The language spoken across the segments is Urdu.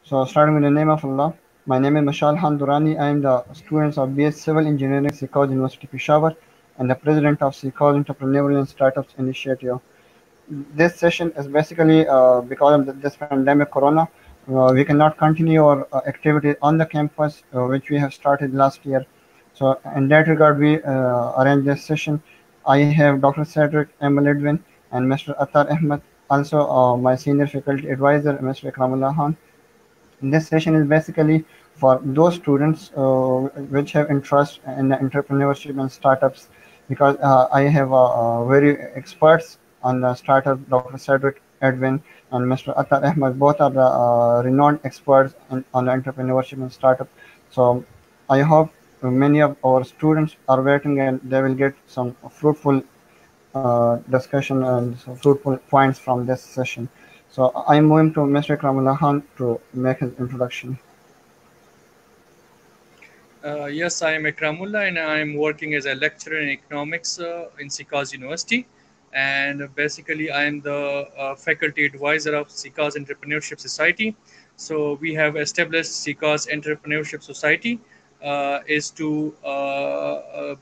So, starting with the name of Allah, my name is Mashal Handurani. I am the student of BS Civil Engineering, Sikaz University, Peshawar, and the president of Sikaz Entrepreneurial and Startups Initiative. This session is basically because of this pandemic, Corona. We cannot continue our activities on the campus, which we have started last year. So, in that regard, we arranged this session. I have Dr. Cedric M. Lidwin and Mr. Attar Ahmed, also my senior faculty advisor, Mr. Ikramullah Khan. This session is basically for those students which have interest in entrepreneurship and startups, because I have very experts on the startup, Dr. Cedric Edwin and Mr. Attar Ahmed. Both are the renowned experts on the entrepreneurship and startup. So I hope many of our students are waiting and they will get some fruitful discussion and some fruitful points from this session. So I'm moving to Mr. Ikramullah Khan to make his introduction. Yes, I am Ikramullah and I am working as a lecturer in economics in Sikaz University. And basically, I am the faculty advisor of Sikaz Entrepreneurship Society. So we have established Sikaz Entrepreneurship Society is to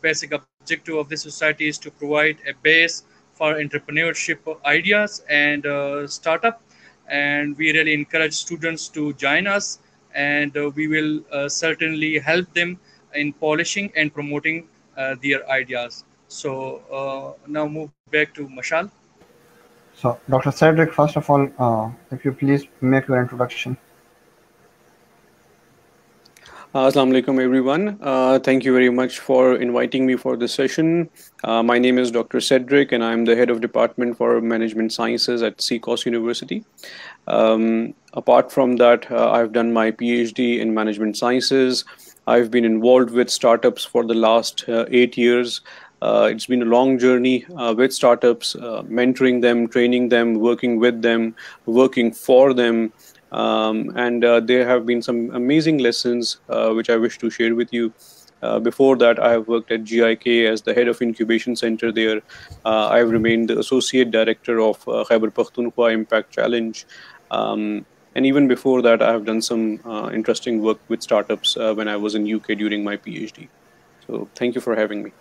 basic objective of this society is to provide a base for entrepreneurship ideas and startup. And we really encourage students to join us, and we will certainly help them in polishing and promoting their ideas. So now move back to Mashal. So Dr. Cedric, first of all, if you please make your introduction. Assalamu alaikum, everyone. Thank you very much for inviting me for this session. My name is Dr. Cedric, and I'm the head of Department for Management Sciences at Sikaz University. Apart from that, I've done my PhD in Management Sciences. I've been involved with startups for the last 8 years. It's been a long journey with startups, mentoring them, training them, working with them, working for them. And there have been some amazing lessons which I wish to share with you. Before that, I have worked at GIK as the head of incubation center there. I've remained the associate director of Khyber Pakhtunkhwa Impact Challenge. And even before that, I have done some interesting work with startups when I was in UK during my PhD. So thank you for having me.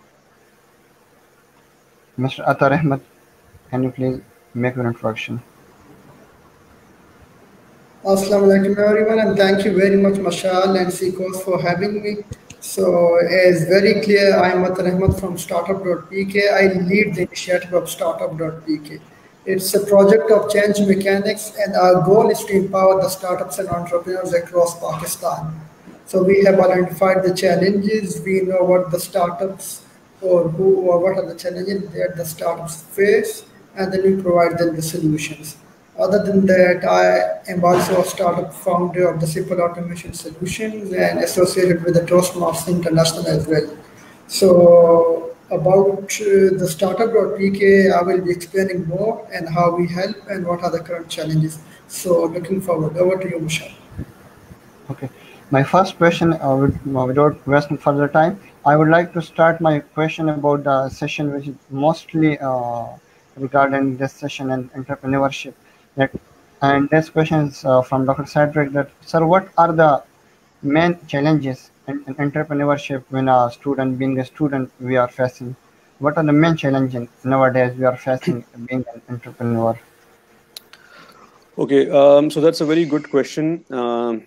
Mr. Attar Ahmed, can you please make your introduction? Assalamu alaikum everyone, and thank you very much Mashal and Sikaz for having me. So as very clear, I am Attar Ahmed from Startup.pk. I lead the initiative of Startup.pk. It's a project of change mechanics, and our goal is to empower the startups and entrepreneurs across Pakistan. So we have identified the challenges. We know what the startups or what are the challenges that the startups face, and then we provide them the solutions. Other than that, I am also a startup founder of the Simple Automation Solutions and associated with the Toastmasters International as well. So about the Startup.pk, I will be explaining more and how we help and what are the current challenges. So looking forward. Over to you, Michelle. Okay. My first question, without wasting further time, I would like to start my question about the session, which is mostly regarding this session and entrepreneurship. And this question is from Dr. Cedric that, sir, what are the main challenges in entrepreneurship when being a student, we are facing? What are the main challenges nowadays we are facing being an entrepreneur? Okay, so that's a very good question.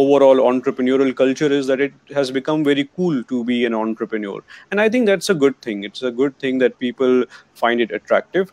overall entrepreneurial culture is that it has become very cool to be an entrepreneur, and I think that's a good thing. It's a good thing that people find it attractive.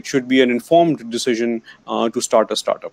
It should be an informed decision decision to start a startup.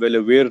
well aware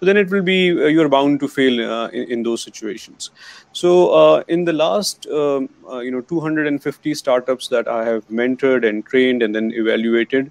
so then it will be you're bound to fail in those situations. So in the last 250 startups that I have mentored and trained and then evaluated,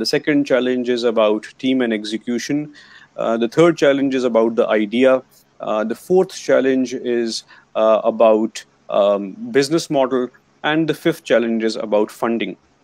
The second challenge is about team and execution. The third challenge is about the idea. The fourth challenge is about business model, and the fifth challenge is about funding.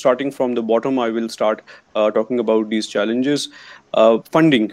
starting from the bottom, I will start talking about these challenges. Funding.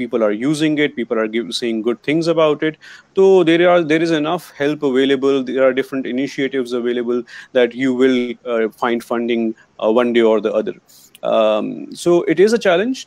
people are using it, people are saying good things about it, so there is enough help available, there are different initiatives available that you will find funding one day or the other. So it is a challenge.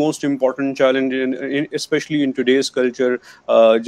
most important challenge especially in today's culture,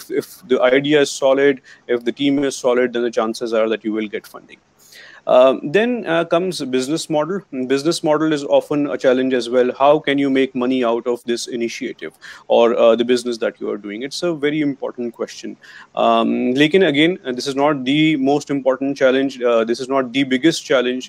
if the idea is solid, if the team is solid, then the chances are that you will get funding. Then comes business model. Business model is often a challenge as well. How can you make money out of this initiative or the business that you are doing? It's a very important question. Lekin again, this is not the most important challenge. This is not the biggest challenge.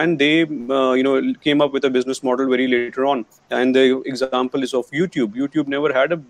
and they came up with a business model very later on. And the example is of YouTube. YouTube never had a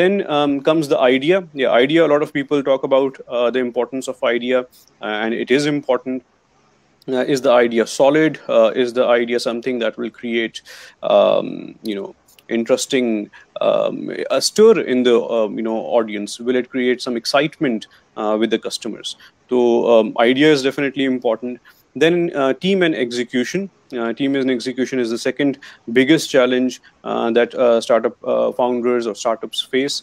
Then comes the idea. Yeah, idea. A lot of people talk about the importance of idea, and it is important. Is the idea solid? Is the idea something that will create, interesting a stir in the audience? Will it create some excitement with the customers? So idea is definitely important. Then team and execution. Team and execution is the second biggest challenge that startup founders or startups face.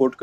quote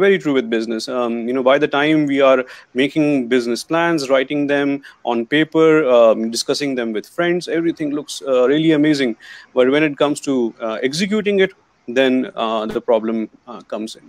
Very true with business. By the time we are making business plans, writing them on paper, discussing them with friends, everything looks really amazing. But when it comes to executing it, then the problem comes in.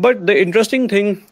But the interesting thing,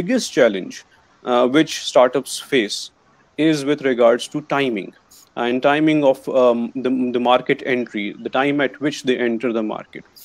biggest challenge which startups face is with regards to timing and timing of the market entry, the time at which they enter the market.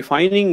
defining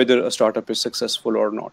whether a startup is successful or not.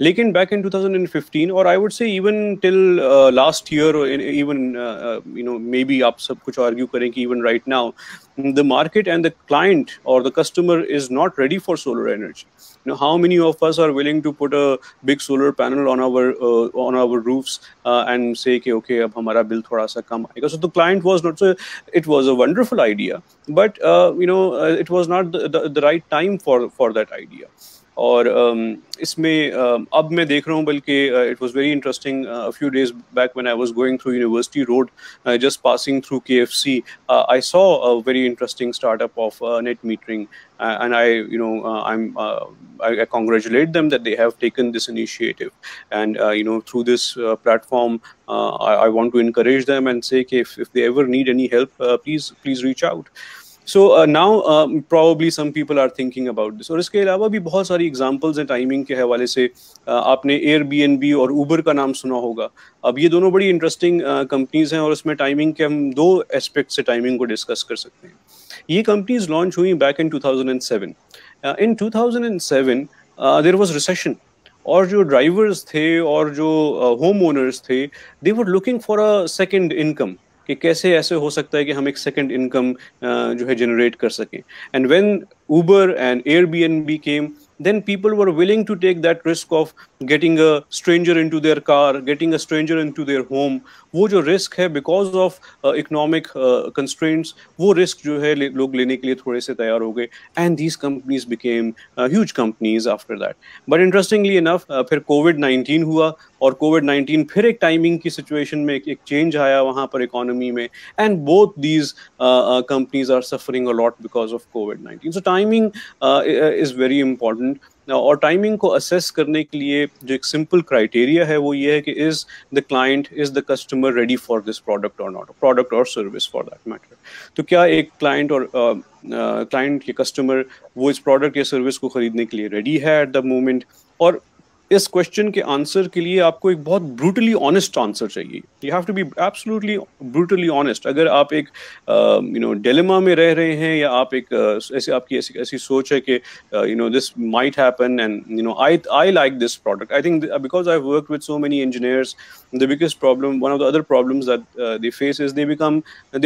لیکن بیک ان 2015 اور I would say even till last year even maybe آپ سب کچھ آرگیو کریں کہ even right now the market and the client or the customer is not ready for solar energy. How many of us are willing to put a big solar panel on our roofs and say okay ab hamara bill thoda sa kam aayega? So the client was not, so it was a wonderful idea, but it was not the right time for that idea. اور اس میں اب میں دیکھ رہا ہوں بلکہ it was very interesting few days back when I was going through university road just passing through KFC, I saw a very interesting startup of net metering, and I congratulate them that they have taken this initiative, and through this platform I want to encourage them and say if they ever need any help, please reach out. So now probably some people are thinking about this. اور اس کے علاوہ بھی بہت ساری ایگزامپلز ہیں ٹائمنگ کے حوالے سے. آپ نے ایئر بی این بی اور اوبر کا نام سنا ہوگا. اب یہ دونوں بڑی انٹرسٹنگ کمپنیز ہیں اور اس میں ٹائمنگ کے ہم دو اسپیکٹ سے ٹائمنگ کو ڈسکس کر سکتے ہیں. یہ کمپنیز لانچ ہوئی back in 2007. In 2007 there was recession, اور جو ڈرائیورز تھے اور جو ہوم اونرز تھے they were looking for a second income, کہ کیسے ایسے ہو سکتا ہے کہ ہم ایک سیکنڈ انکم جو ہے جنریٹ کر سکیں. And when Uber and Airbnb came, then people were willing to take that risk of getting a stranger into their car, getting a stranger into their home. وہ جو رسک ہے بیکاز آف اکنامک کنسٹرینٹس, وہ رسک جو ہے لوگ لینے کے لیے تھوڑے سے تیار ہو گئے. And these companies became huge companies after that. But interestingly enough پھر کووڈ-19 ہوا, اور کووڈ-19 پھر ایک ٹائمنگ کی سچویشن میں ایک چینج آیا وہاں پر اکانومی میں, and both these companies are suffering a lot because of کووڈ-19. So timing is very important. اور ٹائمنگ کو اسیس کرنے کے لیے جو ایک سمپل کرائٹیریا ہے وہ یہ ہے کہ is the client, is the customer ready for this product or not, product or service for that matter. تو کیا ایک کلائنٹ اور کلائنٹ کے کسٹمر وہ اس پروڈکٹ یا سروس کو خریدنے کے لیے ریڈی ہے ایٹ دا مومنٹ؟ اور اس کوشچن کے آنسر کے لیے آپ کو ایک بہت بروٹلی آنیسٹ آنسر چاہیے. You have to be absolutely brutally honest. اگر آپ ایک ڈیلیما میں رہ رہے ہیں, یا آپ ایک ایسے آپ کی ایسی سوچ ہے کہ this might happen and I like this product. I think because I work with so many engineers, the biggest problem, one of the other problems that they face is they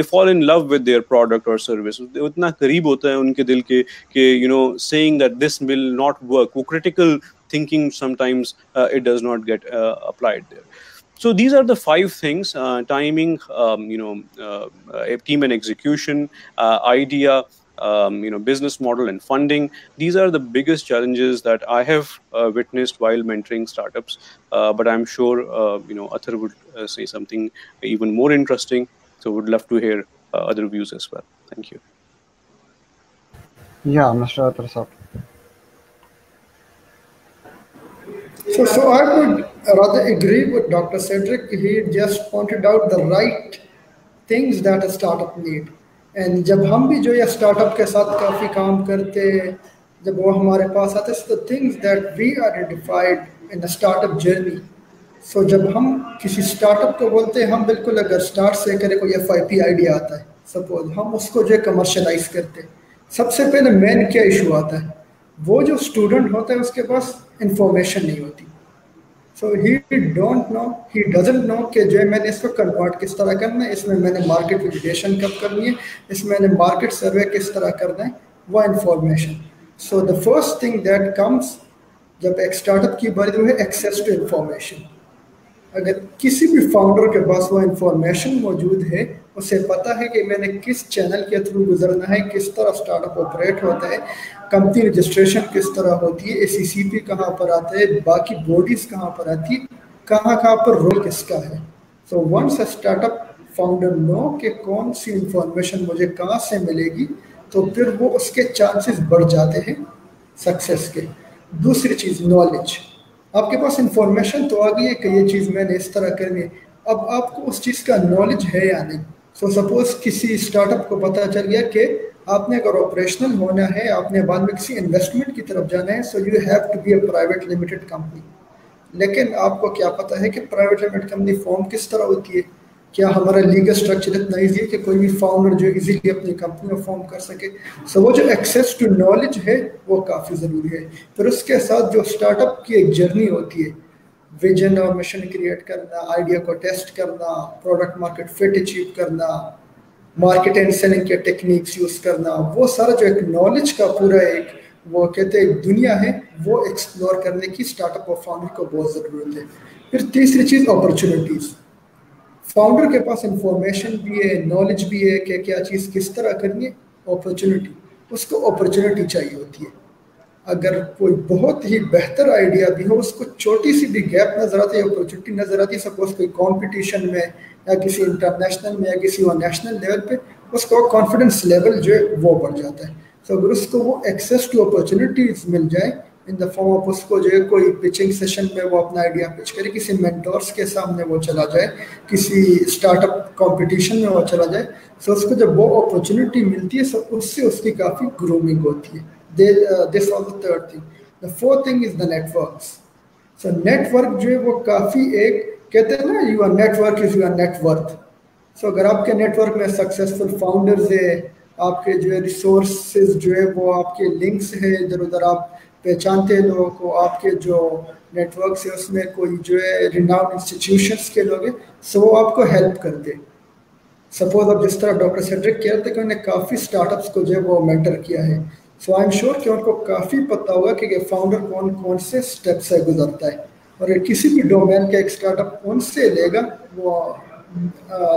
fall in love with their product or service. اتنا قریب ہوتا ہے ان کے دل کے کہ saying that this will not work, وہ critical thinking sometimes it does not get applied there. So these are the 5 things: timing, team and execution, idea, business model and funding. These are the biggest challenges that I have witnessed while mentoring startups. But I'm sure Athar would say something even more interesting. So would love to hear other views as well. Thank you. Yeah, Mr. Athar Saab. So I would rather agree with Dr. Cedric. He just pointed out the right things that a startup need. And جب ہم بھی جو یہ اسٹارٹ اپ کے ساتھ کافی کام کرتے, جب وہ ہمارے پاس آتے, so the things that we identified in a startup journey. So جب ہم کسی اسٹارٹ اپ کو بولتے ہیں, ہم بالکل اگر اسٹارٹ سے کرے کوئی FIP آئیڈیا آتا ہے, سپوز ہم اس کو جو کمرشلائز کرتے, سب سے پہلے مین کیا ایشو آتا ہے, وہ جو اسٹوڈنٹ ہوتا ہے اس کے پاس انفارمیشن نہیں ہوتی. سو he don't know, he doesn't know کہ جو میں نے اس کو کنورٹ کس طرح کرنا ہے, اس میں نے مارکیٹ ویلیڈیشن کب کرنی ہے, اس میں نے مارکیٹ سروے کس طرح کرنا ہے, وہ information. So the first thing that comes جب ایک اسٹارٹ اپ کی باری وہ ہے ایکسیس ٹو انفارمیشن. اگر کسی بھی فاؤنڈر کے پاس وہ انفارمیشن موجود ہے, اسے پتہ ہے کہ میں نے کس چینل کے تھرو گزرنا ہے, کس طرح اسٹارٹ اپ آپریٹ ہوتا ہے, کمپنی رجسٹریشن کس طرح ہوتی ہے, ACCP کہاں پر آتا ہے, باقی باڈیز کہاں پر آتی ہے, کہاں پر رول کس کا ہے. So once a start up founder know کہ کون سی انفارمیشن مجھے کہاں سے ملے گی, تو پھر وہ اس کے چانسز بڑھ جاتے ہیں سکسیس کے. دوسری چیز نالج. آپ کے پاس انفارمیشن تو آ گئی ہے کہ یہ چیز میں نے اس طرح کرنی ہے, اب آپ کو اس چیز کا نالج ہے یا نہیں. سو سپوز کسی اسٹارٹ اپ کو پتہ چل گیا کہ آپ نے اگر آپریشنل ہونا ہے, آپ نے بعد میں کسی انویسٹمنٹ کی طرف جانا ہے, so you have to be a private limited company. لیکن آپ کو کیا پتہ ہے کہ پرائیویٹ لمیٹڈ کمپنی فارم کس طرح ہوتی ہے, کیا ہمارا لیگل اسٹرکچر اتنا ایزی ہے کہ کوئی بھی فاؤنڈر جو ایزیلی اپنی کمپنی فارم کر سکے. سو وہ جو ایکسیس ٹو نالج ہے وہ کافی ضروری ہے. پھر اس کے ساتھ جو اسٹارٹ اپ کی ایک جرنی ہوتی ہے, ویژن اور مشن کریٹ کرنا, آئیڈیا کو ٹیسٹ کرنا, پروڈکٹ مارکیٹ فٹ اچیو کرنا, مارکیٹ اینڈ سیلنگ کے ٹیکنیکس یوز کرنا, وہ سارا جو ایک نالج کا پورا ایک وہ کہتے ہیں دنیا ہے, وہ ایکسپلور کرنے کی اسٹارٹ اپ اور فاؤنڈر کو بہت ضرورت ہے. پھر تیسری چیز اپرچونیٹیز. فاؤنڈر کے پاس انفارمیشن بھی ہے, نالج بھی ہے کہ کیا چیز کس طرح کرنی ہے. اپرچونیٹی, اس کو اپرچونیٹی چاہیے ہوتی ہے. اگر کوئی بہت ہی بہتر آئیڈیا بھی ہو, اس کو چھوٹی سی بھی گیپ نظر آتی ہے, اپرچونیٹی نظر آتی ہے, سپوز کوئی کمپٹیشن میں یا کسی انٹرنیشنل میں یا کسی نیشنل لیول پہ, اس کو کانفیڈنس لیول جو ہے وہ بڑھ جاتا ہے. تو اگر اس کو وہ ایکسیس ٹو اپرچونیٹیز مل جائے ان دا فارم آف, اس کو جو ہے کوئی پچنگ سیشن میں وہ اپنا آئیڈیا پچ کرے, کسی مینٹورس کے سامنے وہ چلا جائے, کسی اسٹارٹ اپ کمپٹیشن میں وہ چلا جائے, سو اس کو جب وہ اپرچونیٹی ملتی ہے, سو اس سے اس کی کافی گرومنگ ہوتی ہے. This was the third thing. The fourth thing is the networks. So network جو ہے وہ کافی ایک کہتے ہیں نا, your network is your net worth. So اگر آپ کے نیٹورک میں سکسیزفل فاؤنڈرز ہے, آپ کے جو ہے ریسورسز جو ہے وہ آپ کے لنکس ہے, ادھر ادھر آپ پہچانتے لوگوں کو, آپ کے جو نیٹورکس ہے اس میں کوئی جو ہے ریناؤنڈ انسٹیٹیوشنس کے لوگ ہیں, سو وہ آپ کو ہیلپ کرتے. سپوز اب جس طرح ڈاکٹر سیڈرک کہہ رہے تھے کہ انہوں نے کافی اسٹارٹ اپس کو جو ہے وہ مینٹر کیا ہے. سو آئی ایم شیور کہ ان کو کافی پتہ ہوگا کہ فاؤنڈر کون سے اسٹیپ سے گزرتا ہے, اور کسی بھی ڈومین کا ایک اسٹارٹ اپ ان سے لے گا, وہ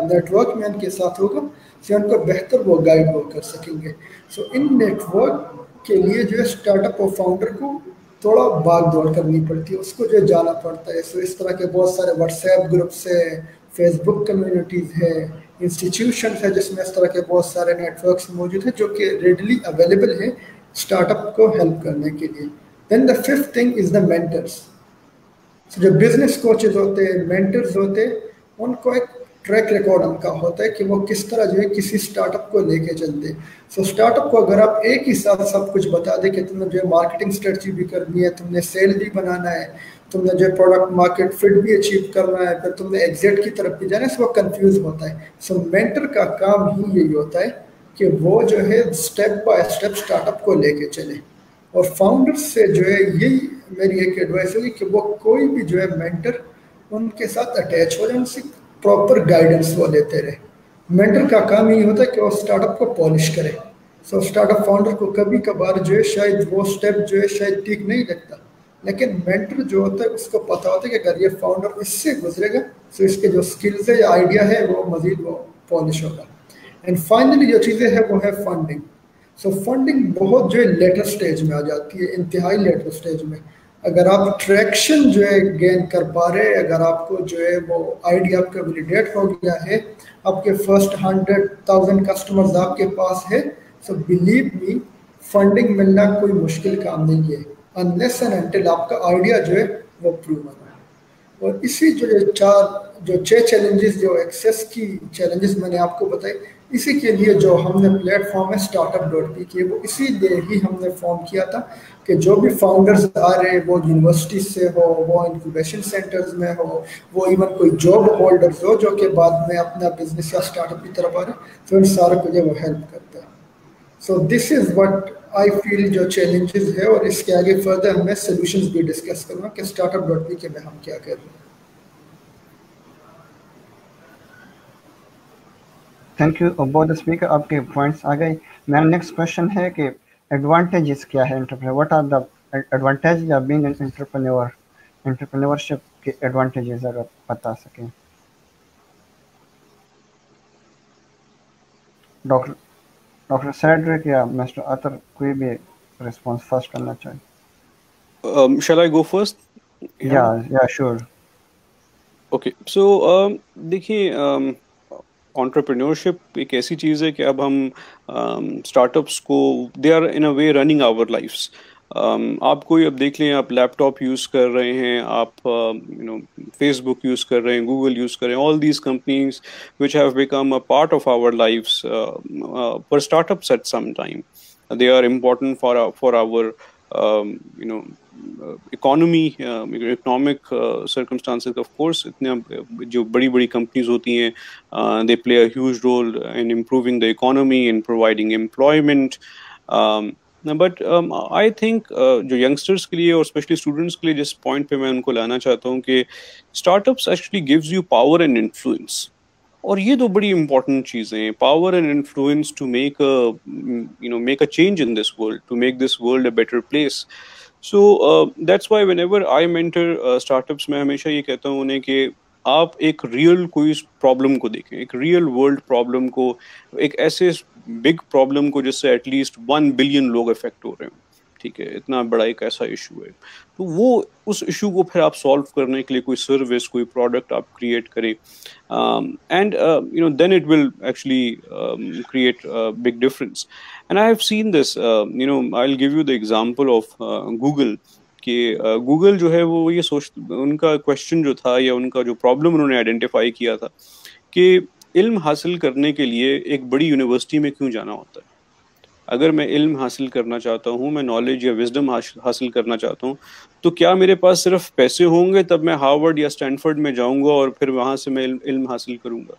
نیٹورک میں ان کے ساتھ ہوگا, سے ان کو بہتر وہ گائیڈ وہ کر سکیں گے. سو ان نیٹورک کے لیے جو ہے اسٹارٹ اپ اور فاؤنڈر کو تھوڑا بھاگ دوڑ کرنی پڑتی ہے, اس کو جو جانا پڑتا ہے. سو اس طرح کے بہت سارے واٹس ایپ گروپس ہے, فیس بک کمیونٹیز ہے, انسٹیٹیوشنس ہے جس میں اس طرح کے بہت سارے نیٹورکس موجود ہیں جو کہ ریڈلی اویلیبل ہیں اسٹارٹ اپ کو ہیلپ کرنے کے لیے. Then the fifth thing is the mentors. جو بزنس کوچز ہوتے ہیں, مینٹرز ہوتے ہیں, ان کو ایک ٹریک ریکارڈ ان کا ہوتا ہے کہ وہ کس طرح جو ہے کسی اسٹارٹ اپ کو لے کے چلتے. سو اسٹارٹ اپ کو اگر آپ ایک ہی ساتھ سب کچھ بتا دیں کہ تم نے جو ہے مارکیٹنگ اسٹریٹجی بھی کرنی ہے, تم نے سیل بھی بنانا ہے, تم نے جو پروڈکٹ مارکیٹ فٹ بھی اچیو کرنا ہے, پھر تم نے ایگزٹ کی طرف بھی جانا ہے, وہ کنفیوز ہوتا ہے. سو مینٹر کا کام ہی یہی ہوتا ہے کہ وہ جو ہے step by step start up کو لے کے چلے. اور فاؤنڈر سے جو ہے یہی میری ایک ایڈوائس ہوگی کہ وہ کوئی بھی جو ہے مینٹر ان کے ساتھ اٹیچ ہو جائے, ان سے پراپر گائیڈنس وہ لیتے رہے. مینٹر کا کام یہی ہوتا ہے کہ وہ اسٹارٹ اپ کو پالش کرے. سو اسٹارٹ اپ فاؤنڈر کو کبھی کبھار جو ہے شاید وہ اسٹیپ جو ہے شاید ٹھیک نہیں لگتا, لیکن مینٹر جو ہوتا ہے اس کو پتہ ہوتا ہے کہ اگر یہ فاؤنڈر اس سے گزرے گا تو اس کے جو اسکلز ہے یا آئیڈیا ہے وہ مزید وہ پالش ہوگا. اینڈ فائنلی جو چیزیں ہیں وہ ہے فنڈنگ. سو فنڈنگ بہت جو ہے لیٹر سٹیج میں آ جاتی ہے, انتہائی لیٹر سٹیج میں. اگر آپ ٹریکشن جو ہے گین کر پا رہے, اگر آپ کو جو ہے وہ آئیڈیا آپ کا ویلیڈیٹ ہو گیا ہے, آپ کے فرسٹ 100,000 کسٹمرز آپ کے پاس ہے, سو بلیو می فنڈنگ ملنا کوئی مشکل کام نہیں ہے, انلیس اینڈ انٹل آپ کا آئیڈیا جو ہے وہ پروو ہونا ہے. اور اسی جو چھ چیلنجز جو ایکسیس کی چیلنجز میں نے آپ کو بتائی, اسی کے لیے جو ہم نے پلیٹ فارم ہے startup.pk, وہ اسی لیے ہی ہم نے فارم کیا تھا کہ جو بھی فاؤنڈرز آ رہے ہیں, وہ یونیورسٹیز سے ہو, وہ انکوبیشن سینٹرز میں ہو, وہ ایون کوئی جاب ہولڈرز ہو جو کہ بعد میں اپنا بزنس یا اسٹارٹ اپ کی طرف آ رہے ہیں, تو ان سارے کو جو وہ ہیلپ کرتا ہے. سو دس از وٹ آئی فیل جو چیلنجز ہے, اور اس کے آگے فردر میں سولوشنز بھی ڈسکس کروں کہ startup.pk میں ہم کیا کر رہے ہیں. تھینک یو بہت اسپیکر, آپ کے پوائنٹس آ گئے. میرا نیکسٹ کوشچن ہے کہ ایڈوانٹیجز کیا ہے entrepreneur, what are the advantages of being an entrepreneur, entrepreneurship کے ایڈوانٹیجز اگر بتا سکیں. ڈاکٹر سیڈرک یا مسٹر عطر, کوئی بھی ریسپانس فرسٹ کرنا چاہیے. Shall I go first? Yeah, sure. Okay, so دیکھیے انٹرپرینورشپ ایک ایسی چیز ہے کہ اب ہم اسٹارٹ اپس کو they are in a way running our lives. آپ کوئی اب دیکھ لیں, آپ لیپ ٹاپ یوز کر رہے ہیں, آپ فیس بک یوز کر رہے ہیں, گوگل یوز کر رہے ہیں, all these companies which have become a part of our lives for start ups at some time. They are important for our economy economic circumstances of course اتنے جو بڑی بڑی کمپنیز ہوتی ہیں they play a huge role in improving the economy in providing employment. But I think جو ینگسٹرس کے لیے اور اسپیشلی اسٹوڈنٹس کے لیے جس پوائنٹ پہ میں ان کو لانا چاہتا ہوں کہ startups actually gives you power and influence, اور یہ تو بڑی امپورٹنٹ چیزیں ہیں, power and influence to make make a change in this world, to make this world a better place. So that's why whenever I mentor startups, میں ہمیشہ یہ کہتا ہوں انہیں کہ آپ ایک ریئل کوئی پرابلم کو دیکھیں, ایک ریئل ورلڈ پرابلم کو, ایک ایسے بگ پرابلم کو جس سے ایٹ لیسٹ 1 بلین لوگ افیکٹ ہو رہے ہیں, ٹھیک ہے, اتنا بڑا ایک ایسا ایشو ہے. تو وہ اس ایشو کو پھر آپ سالو کرنے کے لیے کوئی سروس, کوئی پروڈکٹ آپ کریٹ کریں, and then it will actually create big difference. And I have seen this, I will give you the example of Google, کہ گوگل جو ہے وہ یہ ان کا کوشچن جو تھا یا ان کا جو پرابلم انہوں نے آئیڈینٹیفائی کیا تھا کہ علم حاصل کرنے کے لیے ایک بڑی یونیورسٹی میں کیوں جانا ہوتا ہے. اگر میں علم حاصل کرنا چاہتا ہوں, میں نالج یا وزڈم حاصل کرنا چاہتا ہوں, تو کیا میرے پاس صرف پیسے ہوں گے تب میں ہارورڈ یا اسٹینفورڈ میں جاؤں گا اور پھر وہاں سے میں علم حاصل کروں گا؟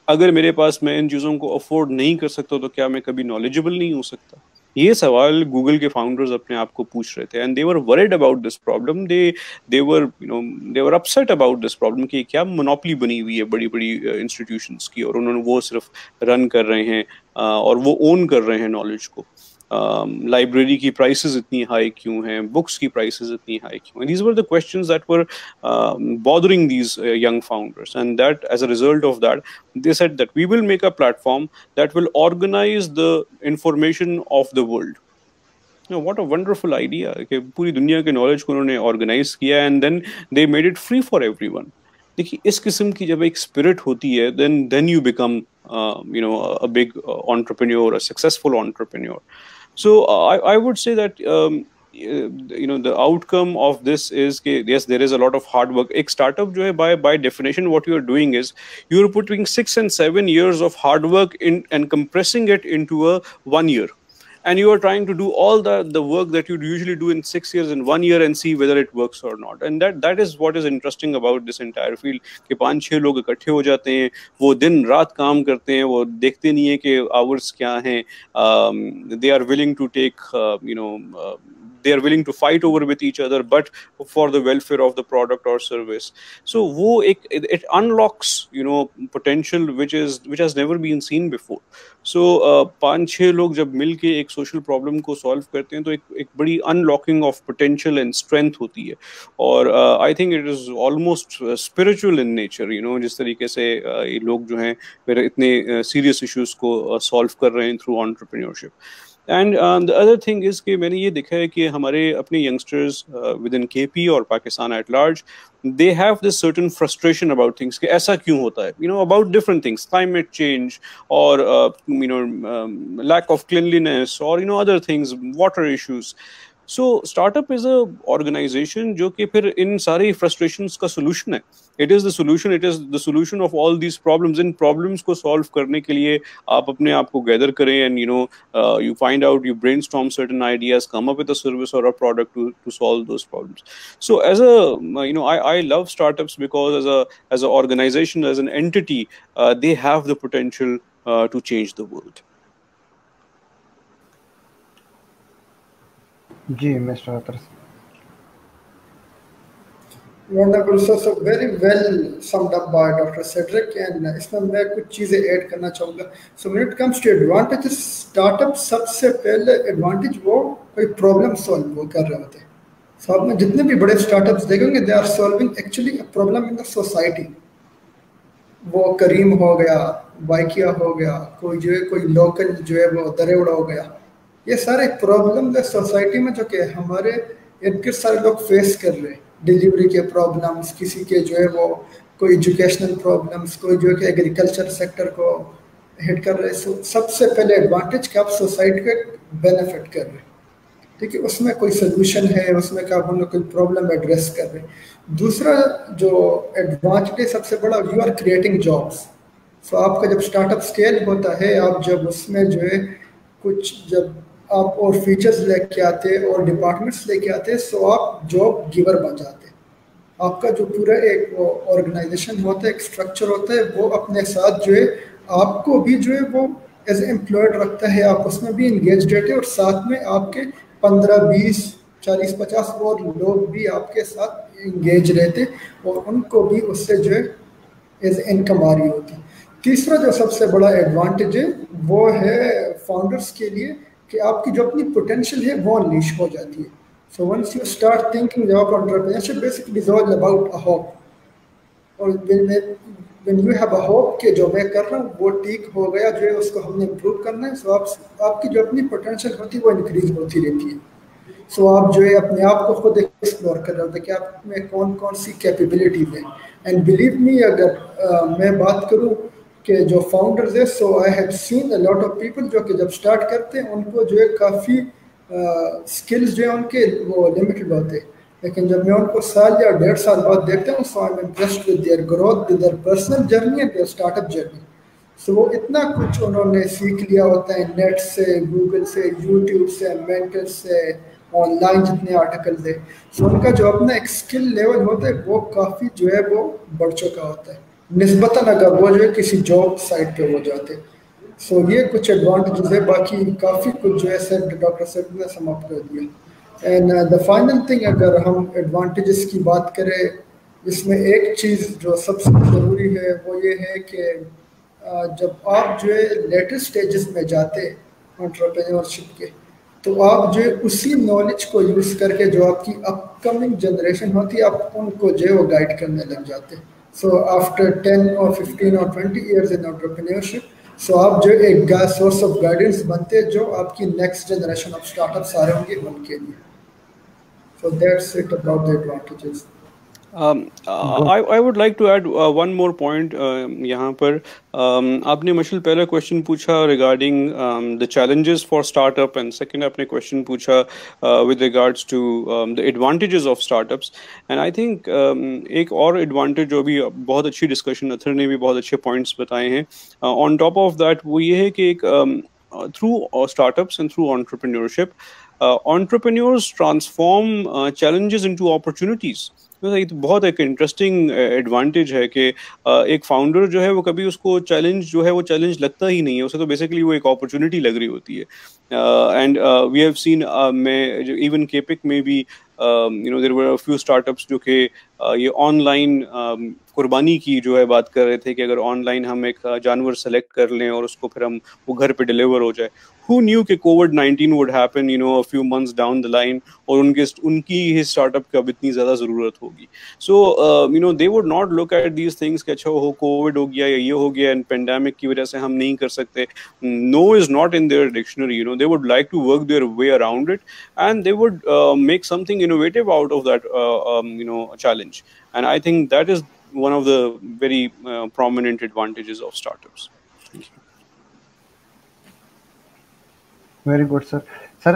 اگر میرے پاس میں ان چیزوں کو افورڈ نہیں کر سکتا تو کیا میں کبھی نالجبل نہیں ہو سکتا؟ یہ سوال گوگل کے فاؤنڈرز اپنے آپ کو پوچھ رہے تھے, and they were word about this problem, they were upset about this problem کہ کیا مونوپلی بنی ہوئی ہے بڑی بڑی انسٹیٹیوشنس کی, اور انہوں نے وہ صرف رن کر رہے ہیں اور وہ اون کر رہے ہیں نالج کو. لائبریری کی پرائسز اتنی ہائی کیوں ہیں, بکس کی پرائسز اتنی ہائی کیوں ہیں؟ These were the questions that were bothering these young founders, and that as a result of that they said that we will make a platform that will organize the information of the world. What a wonderful idea کہ پوری دنیا کے نالج کو انہوں نے آرگنائز کیا, and then they made it free for everyone. دیکھیے اس قسم کی جب ایک اسپرٹ ہوتی ہے then you become a big entrepreneur, a successful entrepreneur. So I would say that the outcome of this is yes, there is a lot of hard work. Ek startup jo hai, by definition what you are doing is you are putting 6 and 7 years of hard work in and compressing it into a 1 year, and you are trying to do all the work that you usually do in 6 years in 1 year and see whether it works or not. And that is what is interesting about this entire field, کہ 5-6 لوگ اکٹھے ہو جاتے ہیں, وہ دن رات کام کرتے ہیں, وہ دیکھتے نہیں ہیں کہ آورس کیا ہیں, they are willing to take they are willing to fight over with each other but for the welfare of the product or service. So it unlocks potential which has never been seen before. So 5-6 لوگ جب مل کے ایک سوشل پرابلم کو سالو کرتے ہیں تو ایک بڑی انلاکنگ آف پوٹینشیل اینڈ اسٹرینتھ ہوتی ہے, اور I think it is almost spiritual in nature, جس طریقے سے لوگ جو ہیں پھر اتنے سیریس ایشوز کو سالو کر رہے ہیں through entrepreneurship. And the other thing is کہ میں نے یہ دیکھا ہے کہ ہمارے اپنے youngsters with in K P اور Pakistan at large, they have this certain frustration about things کہ ایسا کیوں ہوتا ہے, about different things, climate change or lack of cleanliness or other things, water issues. So startup is a organization جو کہ پھر ان ساری frustrations کا solution ہے. It is the solution of all these problems. In problems کو solve کرنے کے لیے آپ اپنے آپ کو gather کریں and you find out, you brainstorm certain ideas, come up with a service or a product to solve those problems. So as a I love startups because as a organization, as an entity, they have the potential to change the world. جی mister Athar. Wonderful. So very well summed up by Dr. Cedric, and اس میں میں کچھ چیزیں ایڈ کرنا چاہوں گا. So when it comes to advantages, startup سب سے پہلے ایڈوانٹیج وہ کوئی پرابلم سالو وہ کر رہے ہوتے ہیں. So آپ نے جتنے بھی بڑے اسٹارٹ اپس دیکھیں گے they are solving actually a problem in the society. وہ کریم ہو گیا, وائکیا ہو گیا, کوئی لوکل جو ہے وہ دریوڑا ہو گیا, یہ سارے پرابلم سوسائٹی میں جو کہ ہمارے ارد گرد سارے لوگ فیس کر رہے ہیں. ڈیلیوری کے پرابلمس, کسی کے جو ہے وہ کوئی ایجوکیشنل پرابلمس, کوئی جو ہے کہ ایگریکلچر سیکٹر کو ہٹ کر رہے. سب سے پہلے ایڈوانٹیج کہ آپ سوسائٹی کو بینیفٹ کر رہے ہیں, ٹھیک ہے, اس میں کوئی سلوشن ہے, اس میں کہ آپ انہیں کوئی پرابلم ایڈریس کر رہے ہیں. دوسرا جو ایڈوانٹیج سب سے بڑا, یو آر کریٹنگ جابس. سو آپ کا جب اسٹارٹ اپ اسکیل ہوتا ہے, آپ جب اس میں جو ہے کچھ جب آپ اور فیچرز لے کے آتے اور ڈپارٹمنٹس لے کے آتے, سو آپ جاب گیور بن جاتے. آپ کا جو پورا ایک آرگنائزیشن ہوتا ہے, ایک اسٹرکچر ہوتا ہے, وہ اپنے ساتھ جو ہے آپ کو بھی جو ہے وہ ایز اے امپلائڈ رکھتا ہے, آپ اس میں بھی انگیج رہتے, اور ساتھ میں آپ کے 15 20 40 50 اور لوگ بھی آپ کے ساتھ انگیج رہتے, اور ان کو بھی اس سے جو ہے ایز انکم آ رہی ہوتی. تیسرا جو سب سے بڑا ایڈوانٹیج ہے وہ ہے فاؤنڈرس کے لیے کہ آپ کی جو اپنی پوٹینشیل ہے وہ انلیش ہو جاتی ہے. So once you start thinking about entrepreneurship, basically is all about a hope. اور when you have a hope کہ جو میں کر رہا ہوں وہ ٹھیک ہو گیا, جو ہے اس کو ہم نے امپروو کرنا ہے, سو آپ کی جو اپنی پوٹینشیل ہوتی ہے وہ انکریز ہوتی رہتی ہے. سو آپ جو ہے اپنے آپ کو خود ایکسپلور کر رہے ہوتے کہ آپ میں کون کون سی کیپیبلٹیز ہیں. اینڈ بلیو می, اگر میں بات کروں کہ جو فاؤنڈرز ہیں, so I have seen a lot of people جو کہ جب اسٹارٹ کرتے ہیں ان کو جو ہے کافی اسکلز جو ہیں ان کے وہ لمیٹڈ ہوتے ہیں, لیکن جب میں ان کو سال یا 1.5 سال بعد دیکھتا ہوں, so I am impressed with their growth, with their personal journey and their start up journey. So وہ اتنا کچھ انہوں نے سیکھ لیا ہوتا ہے نیٹ سے, گوگل سے, یوٹیوب سے, مینٹر سے, آن لائن جتنے آرٹیکلز ہیں. سو ان کا جو اپنا ایک اسکل لیول ہوتا ہے وہ کافی جو ہے وہ بڑھ چکا ہوتا ہے نسبتاً اگر وہ جو ہے کسی جاب سائٹ پہ ہو جاتے. سو یہ کچھ ایڈوانٹیجز ہے, باقی کافی کچھ جو ہے سیٹ ڈاکٹر صاحب نے سم اپ کر دیا. اینڈ دا فائنل تھنگ, اگر ہم ایڈوانٹیجز کی بات کریں, اس میں ایک چیز جو سب سے ضروری ہے وہ یہ ہے کہ جب آپ جو ہے لیٹر سٹیجز میں جاتے انٹرپرینورشپ کے, تو آپ جو ہے اسی نالج کو یوز کر کے جو آپ کی اپ کمنگ جنریشن ہوتی ہے, آپ ان کو جو ہے وہ گائیڈ کرنے لگ جاتے. So after 10 or 15 or 20 years in entrepreneurship, سو آپ جو ایک سورس آف گائیڈنس بنتے جو آپ کی next generation of start up سارے ہوں گے ان کے لیے. So that's it about the advantages. I would like to add one more point یہاں پر. آپ نے مشل پہلا کوشچن پوچھا regarding the challenges for startup, and second آپ نے کوشچن پوچھا with regards to the advantages of startups. And I think ایک اور ایڈوانٹیج جو بھی بہت اچھی ڈسکشن, اطہر نے بھی بہت اچھے پوائنٹس بتائے ہیں. On top of that وہ یہ ہے کہ ایک through startups and through entrepreneurship, entrepreneurs transform challenges into opportunities. بہت ایک انٹرسٹنگ ایڈوانٹیج ہے کہ ایک فاؤنڈر جو ہے وہ کبھی اس کو چیلنج جو ہے وہ چیلنج لگتا ہی نہیں ہے, اسے تو بیسیکلی وہ ایک اپرچونیٹی لگ رہی ہوتی ہے. اینڈ وی ہیو سین, میں ایون کیپک میں بھی there were a few startups جو کہ یہ آن لائن قربانی کی جو ہے بات کر رہے تھے کہ اگر آن لائن ہم ایک جانور سلیکٹ کر لیں اور اس کو پھر ہم وہ گھر پہ ڈلیور ہو جائے. Who knew کہ COVID-19 would happen a few months down the line, اور ان کی ہی اسٹارٹ اپ کی اب اتنی زیادہ ضرورت ہوگی. So they would not look at these things کہ اچھا ہو کووڈ ہو گیا یا یہ ہو گیا اینڈ پینڈیمک کی وجہ سے ہم نہیں کر سکتے. No is not in their dictionary. They would like to work their way around it, and they would make something innovative out of that challenge. And I think that is one of the very prominent advantages of startups. Thank you. Very good, sir. Sir,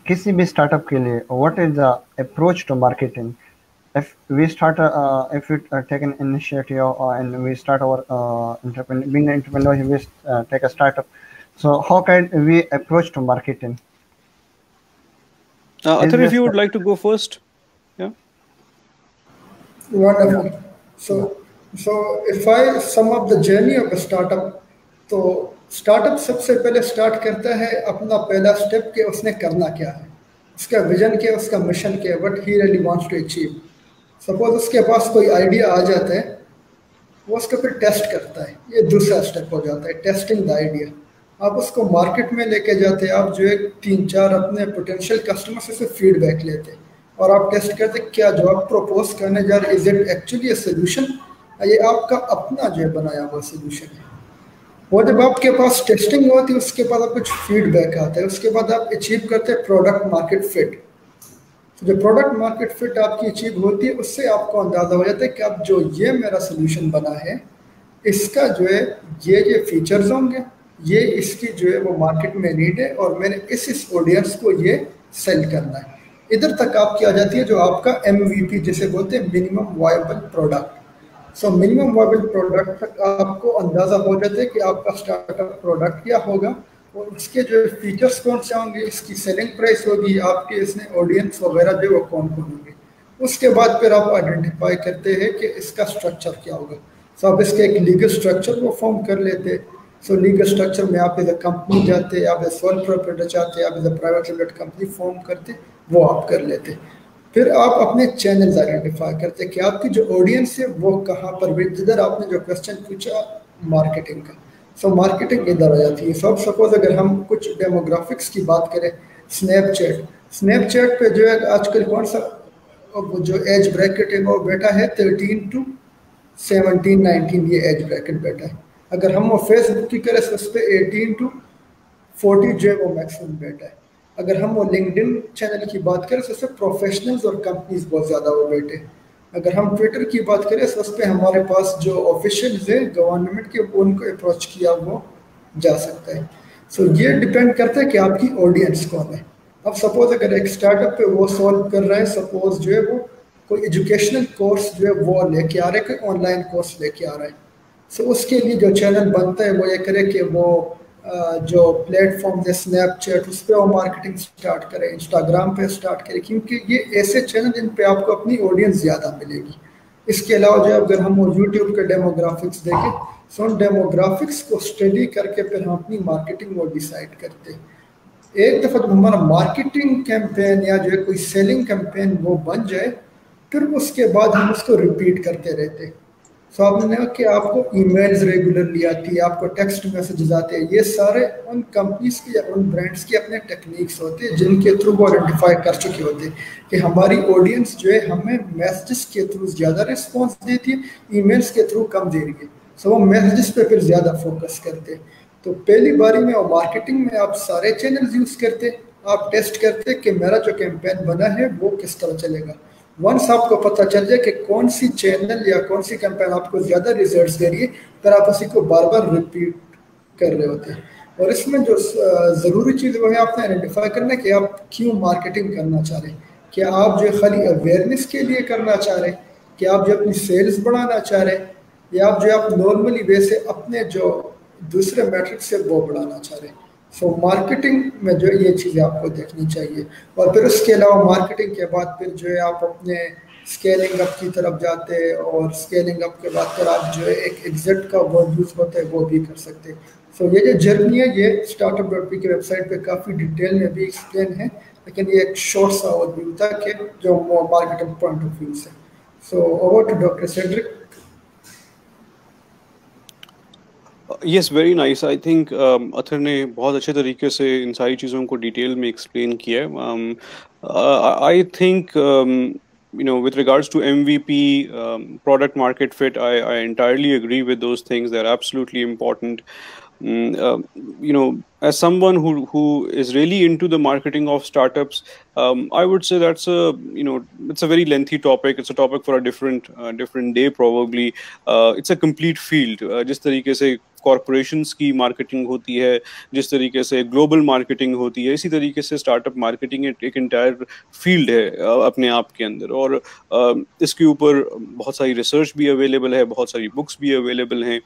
کسی بھی اسٹارٹ اپ کے لیے what is the approach to marketing? If we take an initiative and we start our being an entrepreneur, we take a startup. So how can we approach to marketing? Athar, if you would like to go first. Yeah. Wonderful. So if I sum up the journey of a startup, تو اسٹارٹ اپ سب سے پہلے اسٹارٹ کرتا ہے اپنا پہلا اسٹیپ کہ اس نے کرنا کیا ہے, اس کا ویژن کیا ہے, اس کا مشن کیا ہے, what he really wants to achieve. Suppose اس کے پاس کوئی آئیڈیا آ جاتا ہے, وہ اس کو پھر ٹیسٹ کرتا ہے, یہ دوسرا اسٹیپ ہو جاتا ہے, ٹیسٹنگ دا آئیڈیا. آپ اس کو مارکیٹ میں لے کے جاتے, آپ جو ہے 3-4 اپنے پوٹینشیل کسٹمر سے فیڈ بیک لیتے اور آپ ٹیسٹ کرتے کیا جو آپ پروپوز کرنے جا رہے is it actually a solution, یہ آپ کا اپنا جو ہے بنایا ہوا سولوشن ہے. وہ جب آپ کے پاس ٹیسٹنگ ہوتی ہے, اس کے بعد آپ کچھ فیڈ بیک آتا ہے, اس کے بعد آپ اچیو کرتے ہیں پروڈکٹ مارکیٹ فٹ. جو پروڈکٹ مارکیٹ فٹ آپ کی اچیو ہوتی ہے, اس سے آپ کو اندازہ ہو جاتا ہے کہ اب جو یہ میرا سولوشن بنا ہے, اس کا جو ہے یہ فیچرز ہوں گے, یہ اس کی جو ہے وہ مارکیٹ میں نیڈ ہے, اور میں نے اس آڈینس کو یہ سیل کرنا ہے. ادھر تک آپ کی آ جاتی ہے جو آپ کا MVP جسے بولتے ہیں منیمم وائبل پروڈکٹ. سو منیمم وائبل پروڈکٹ تک آپ کو اندازہ ہو جاتا ہے کہ آپ کا اسٹارٹ اپ پروڈکٹ کیا ہوگا, اور اس کے جو فیچرس کون سے ہوں گے, اس کی سیلنگ پرائس ہوگی, آپ کے اس میں آڈینس وغیرہ جو وہ کون کون ہوں گے. اس کے بعد پھر آپ آئیڈینٹیفائی کرتے ہیں کہ اس کا اسٹرکچر کیا ہوگا. سو آپ اس کے ایک لیگل اسٹرکچر کو فارم کر لیتے. سو لیگل اسٹرکچر میں آپ ایز اے کمپنی جاتے, آپ ایز سول پروپرائٹر چاہتے, آپ as a private limited company form کرتے, وہ آپ کر لیتے. پھر آپ اپنے چینلز آئیڈینٹیفائی کرتے کہ آپ کی جو آڈینس ہے وہ کہاں پر, جدھر آپ نے جو کوشچن پوچھا مارکیٹنگ کا, سو مارکیٹنگ ادھر آ جاتی ہے. سو سپوز اگر ہم کچھ ڈیموگرافکس کی بات کریں, اسنیپ چیٹ پہ جو ہے آج کل کون سا جو ایج بریکٹ ہے وہ بیٹا ہے 13 to 17 19, یہ ایج بریکٹ بیٹا ہے. اگر ہم وہ فیس بک کی کریں تو اس پہ 18 to 40 جو ہے وہ میکسیمم بیٹا ہے. اگر ہم وہ لنکڈن چینل کی بات کریں تو اس پہ پروفیشنلز اور کمپنیز بہت زیادہ وہ بیٹھے. اگر ہم ٹویٹر کی بات کریں تو اس پہ ہمارے پاس جو آفیشیلز ہیں گورنمنٹ کے, ان کو اپروچ کیا وہ جا سکتا ہے. سو یہ ڈپینڈ کرتا ہے کہ آپ کی آڈینس کون ہے. اب سپوز اگر ایک اسٹارٹ اپ پہ وہ سالو کر رہا ہے, سپوز جو ہے وہ کوئی ایجوکیشنل کورس جو ہے وہ لے کے آ رہا ہے, کوئی آن لائن کورس لے کے آ رہا ہے. سو اس کے لیے جو چینل بنتا ہے وہ یہ کرے کہ وہ جو پلیٹ فارم ہے اسنیپ چیٹ, اس پہ وہ مارکیٹنگ اسٹارٹ کرے, انسٹاگرام پہ اسٹارٹ کرے, کیونکہ یہ ایسے چینل جن پہ آپ کو اپنی آڈینس زیادہ ملے گی. اس کے علاوہ جو اگر ہم یوٹیوب کے ڈیموگرافکس دیکھیں, سو ان ڈیموگرافکس کو اسٹڈی کر کے پھر ہم اپنی مارکیٹنگ وہ ڈیسائڈ کرتے. ایک دفعہ جب ہمارا مارکیٹنگ کیمپین یا جو ہے کوئی سیلنگ کیمپین وہ بن جائے, پھر اس کے بعد ہم اس کو ریپیٹ کرتے رہتے. سو آپ نے کہا کہ آپ کو ای میلز ریگولرلی آتی ہے, آپ کو ٹیکسٹ میسیجز آتے ہیں. یہ سارے ان کمپنیز کے یا ان برانڈس کے اپنے ٹیکنیکس ہوتے ہیں جن کے تھرو وہ آئیڈینٹیفائی کر چکے ہوتے ہیں کہ ہماری آڈینس جو ہے ہمیں میسیجز کے تھرو زیادہ رسپانس دیتی ہے, ای میلز کے تھرو کم دے رہی ہے. سو وہ میسیجز پہ پھر زیادہ فوکس کرتے. تو پہلی باری میں اور مارکیٹنگ میں آپ سارے چینلز یوز کرتے, آپ ٹیسٹ کرتے کہ میرا جو کیمپین بنا ہے وہ کس طرح چلے گا. ونس آپ کو پتہ چل جائے کہ کون سی چینل یا کون سی کیمپین آپ کو زیادہ ریزلٹس دے رہی ہے, پھر آپ اسی کو بار بار ریپیٹ کر رہے ہوتے ہیں. اور اس میں جو ضروری چیز وہ ہے آپ نے آئیڈینٹیفائی کرنا کہ آپ کیوں مارکیٹنگ کرنا چاہ رہے ہیں. کیا آپ جو خالی اویئرنیس کے لیے کرنا چاہ رہے ہیں, کہ آپ جو اپنی سیلز بڑھانا چاہ رہے ہیں, یا آپ جو آپ نارملی وے سے اپنے جو دوسرے میٹرک سے وہ بڑھانا چاہ رہے ہیں. سو مارکیٹنگ میں جو یہ چیزیں آپ کو دیکھنی چاہیے. اور پھر اس کے علاوہ مارکیٹنگ کے بعد پھر جو ہے آپ اپنے اسکیلنگ اپ کی طرف جاتے, اور اسکیلنگ اپ کے بعد پھر آپ جو ہے ایک ایگزٹ کا ورڈ یوز ہوتا ہے وہ بھی کر سکتے. سو یہ جو جرنی ہے یہ اسٹارٹ اپ ڈاٹ پی کی ویب سائٹ پہ کافی ڈیٹیل میں بھی ایکسپلین ہے, لیکن یہ ایک شارٹ سا اوور ویو تھا کہ جو مارکیٹنگ پوائنٹ آف ویو سے. So over to doctor Cedric. Yes, very nice. I think Athar نے بہت اچھے طریقے سے ان ساری چیزوں کو ڈیٹیل میں ایکسپلین کیا ہے. I think with regards to MVP, product market fit, I entirely agree with those things. They're absolutely important. As someone who is really into the marketing of startups, I would say that's it's a very lengthy topic. It's a topic for a different day probably. It's a complete field. جس طریقے سے کارپوریشنس کی مارکیٹنگ ہوتی ہے, جس طریقے سے گلوبل مارکیٹنگ ہوتی ہے, اسی طریقے سے اسٹارٹ اپ مارکیٹنگ ایک انٹائر فیلڈ ہے اپنے آپ کے اندر. اور اس کے اوپر بہت ساری ریسرچ بھی اویلیبل ہے, بہت ساری بکس بھی اویلیبل ہیں.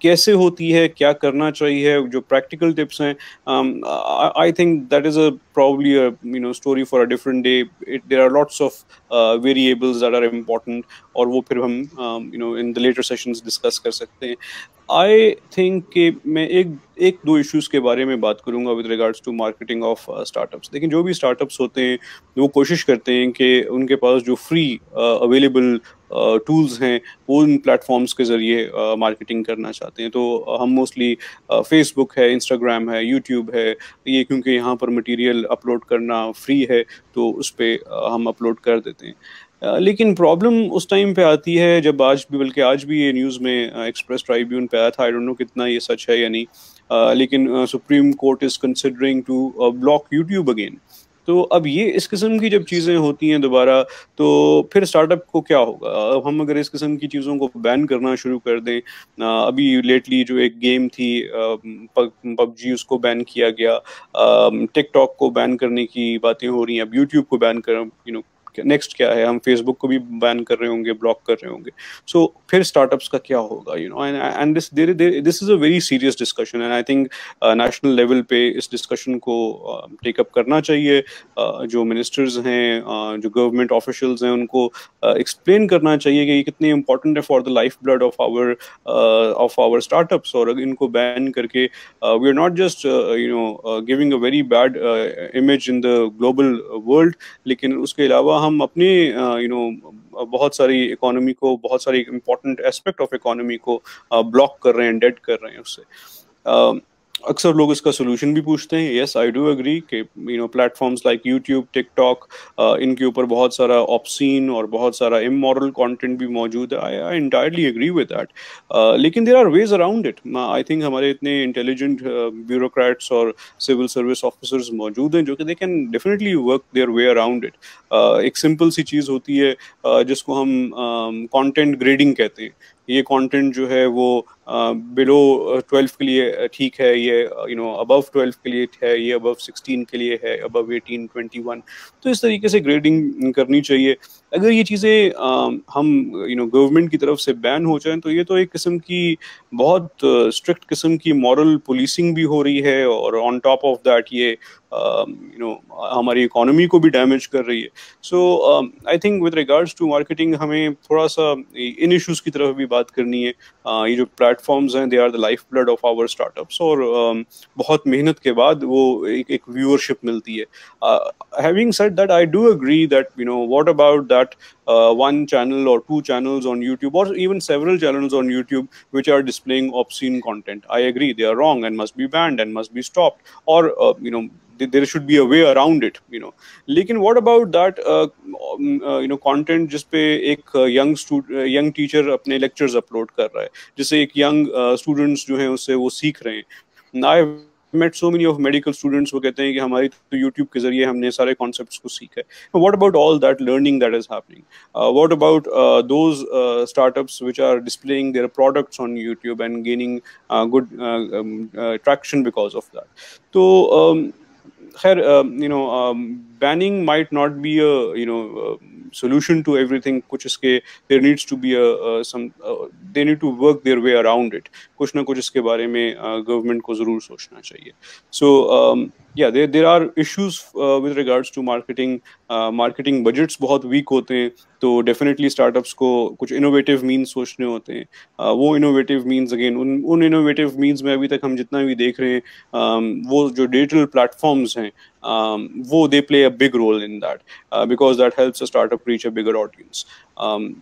کیسے ہوتی ہے, کیا کرنا چاہیے, جو پریکٹیکل ٹپس ہیں, I think that is probably a story for a different day. There are lots of variables that are important, اور وہ پھر ہم in the later sessions discuss کر سکتے ہیں. آئی تھنک کہ میں ایک دو ایشوز کے بارے میں بات کروں گا with regards to marketing of start ups. لیکن جو بھی اسٹارٹ اپس ہوتے ہیں وہ کوشش کرتے ہیں کہ ان کے پاس جو فری اویلیبل ٹولز ہیں وہ ان پلیٹ فارمس کے ذریعے مارکیٹنگ کرنا چاہتے ہیں. تو ہم موسٹلی فیس بک ہے, انسٹاگرام ہے, یوٹیوب ہے, یہ کیونکہ یہاں پر مٹیریل اپلوڈ کرنا فری ہے تو اس پہ ہم اپلوڈ کر دیتے ہیں. لیکن پرابلم اس ٹائم پہ آتی ہے جب بلکہ آج بھی یہ نیوز میں ایکسپریس ٹرائبیون پہ آیا تھا, آئی ڈونٹ نو کتنا یہ سچ ہے یا نہیں, لیکن Supreme Court is considering to block YouTube again. تو اب یہ اس قسم کی جب چیزیں ہوتی ہیں دوبارہ, تو پھر اسٹارٹ اپ کو کیا ہوگا. اب ہم اگر اس قسم کی چیزوں کو بین کرنا شروع کر دیں, ابھی لیٹلی جو ایک گیم تھی پب جی, اس کو بین کیا گیا, ٹک ٹاک کو بین کرنے کی باتیں ہو رہی ہیں, اب یوٹیوب کو بین نیکسٹ کیا ہے, ہم فیس بک کو بھی بین کر رہے ہوں گے, بلاک کر رہے ہوں گے. سو پھر اسٹارٹ اپس کا کیا ہوگا, and this is a very serious discussion, and I think national level پہ اس ڈسکشن کو ٹیک اپ کرنا چاہیے. جو منسٹرز ہیں, جو گورنمنٹ آفیشلز ہیں, ان کو ایکسپلین کرنا چاہیے کہ یہ کتنے امپورٹنٹ ہے for the lifeblood of our startups. اور ان کو بین کر کے we are not just giving a very bad image in the global world, لیکن اس کے علاوہ ہم اپنے بہت ساری اکانومی کو, بہت ساری امپورٹنٹ اسپیکٹ آف اکانومی کو بلاک کر رہے ہیں, ڈیڈ کر رہے ہیں اس سے. اکثر لوگ اس کا سولوشن بھی پوچھتے ہیں. یس, آئی ڈو اگری کہ پلیٹ فارمس لائک یوٹیوب, ٹک ٹاک, ان کے اوپر بہت سارا آبسین اور بہت سارا امورل کانٹینٹ بھی موجود ہے. I entirely agree with that, لیکن there are ways around it. I think ہمارے اتنے انٹیلیجنٹ بیوروکریٹس اور سول سروس آفیسرز موجود ہیں جو کہ they can definitely work their way around it. ایک سمپل سی چیز ہوتی ہے جس کو ہم کانٹینٹ گریڈنگ کہتے ہیں. یہ کانٹینٹ جو ہے وہ بلو 12 کے لیے ٹھیک ہے, یہ ابو 12 کے لیے ہے, یہ ابو 16 کے لیے ہے, ابو 18, 21. تو اس طریقے سے گریڈنگ کرنی چاہیے. اگر یہ چیزیں ہم گورنمنٹ کی طرف سے بین ہو جائیں تو یہ تو ایک قسم کی بہت اسٹرکٹ قسم کی مورل پولیسنگ بھی ہو رہی ہے, اور آن ٹاپ آف دیٹ یہ ہماری اکانومی کو بھی ڈیمیج کر رہی ہے. So I think with regards to marketing ہمیں تھوڑا سا ان ایشوز کی طرف بھی بات کرنی ہے. یہ جو پلیٹ فارمز ہیں, they are the lifeblood of our startups, اور بہت محنت کے بعد وہ ایک ویورشپ ملتی ہے. Having said that, I do agree that what about that one channel or two channels on YouTube, or even several channels on YouTube which are displaying obscene content? I agree they are wrong and must be banned and must be stopped, or there should be a way around it. Lekin what about that content جس پہ ایک young teacher اپنے lectures upload کر رہا ہے, جس سے ایک young students جو ہیں اس سے وہ سیکھ رہے ہیں. I've met so many of medical students, وہ کہتے ہیں کہ ہماری تو یوٹیوب کے ذریعے ہم نے سارے کانسیپٹس کو سیکھا ہے. What about all that learning that is happening? What about those startups which are displaying their products on YouTube and gaining good traction because of that? So خیر banning might not be a solution to everything. کچھ اس کے there needs to be they need to work their way around it. کچھ نہ کچھ اس کے بارے میں گورنمنٹ کو ضرور سوچنا چاہیے. So there are issues with regards to marketing. Marketing budgets بہت ویک ہوتے ہیں, تو ڈیفینیٹلی اسٹارٹ اپس کو کچھ انوویٹیو مینس سوچنے ہوتے ہیں. وہ innovative means again in innovative means میں ابھی تک ہم جتنا بھی دیکھ رہے ہیں, وہ جو ڈیجیٹل پلیٹ فارمز ہیں وہ they play a big role in that, because that helps start up reach a bigger audience.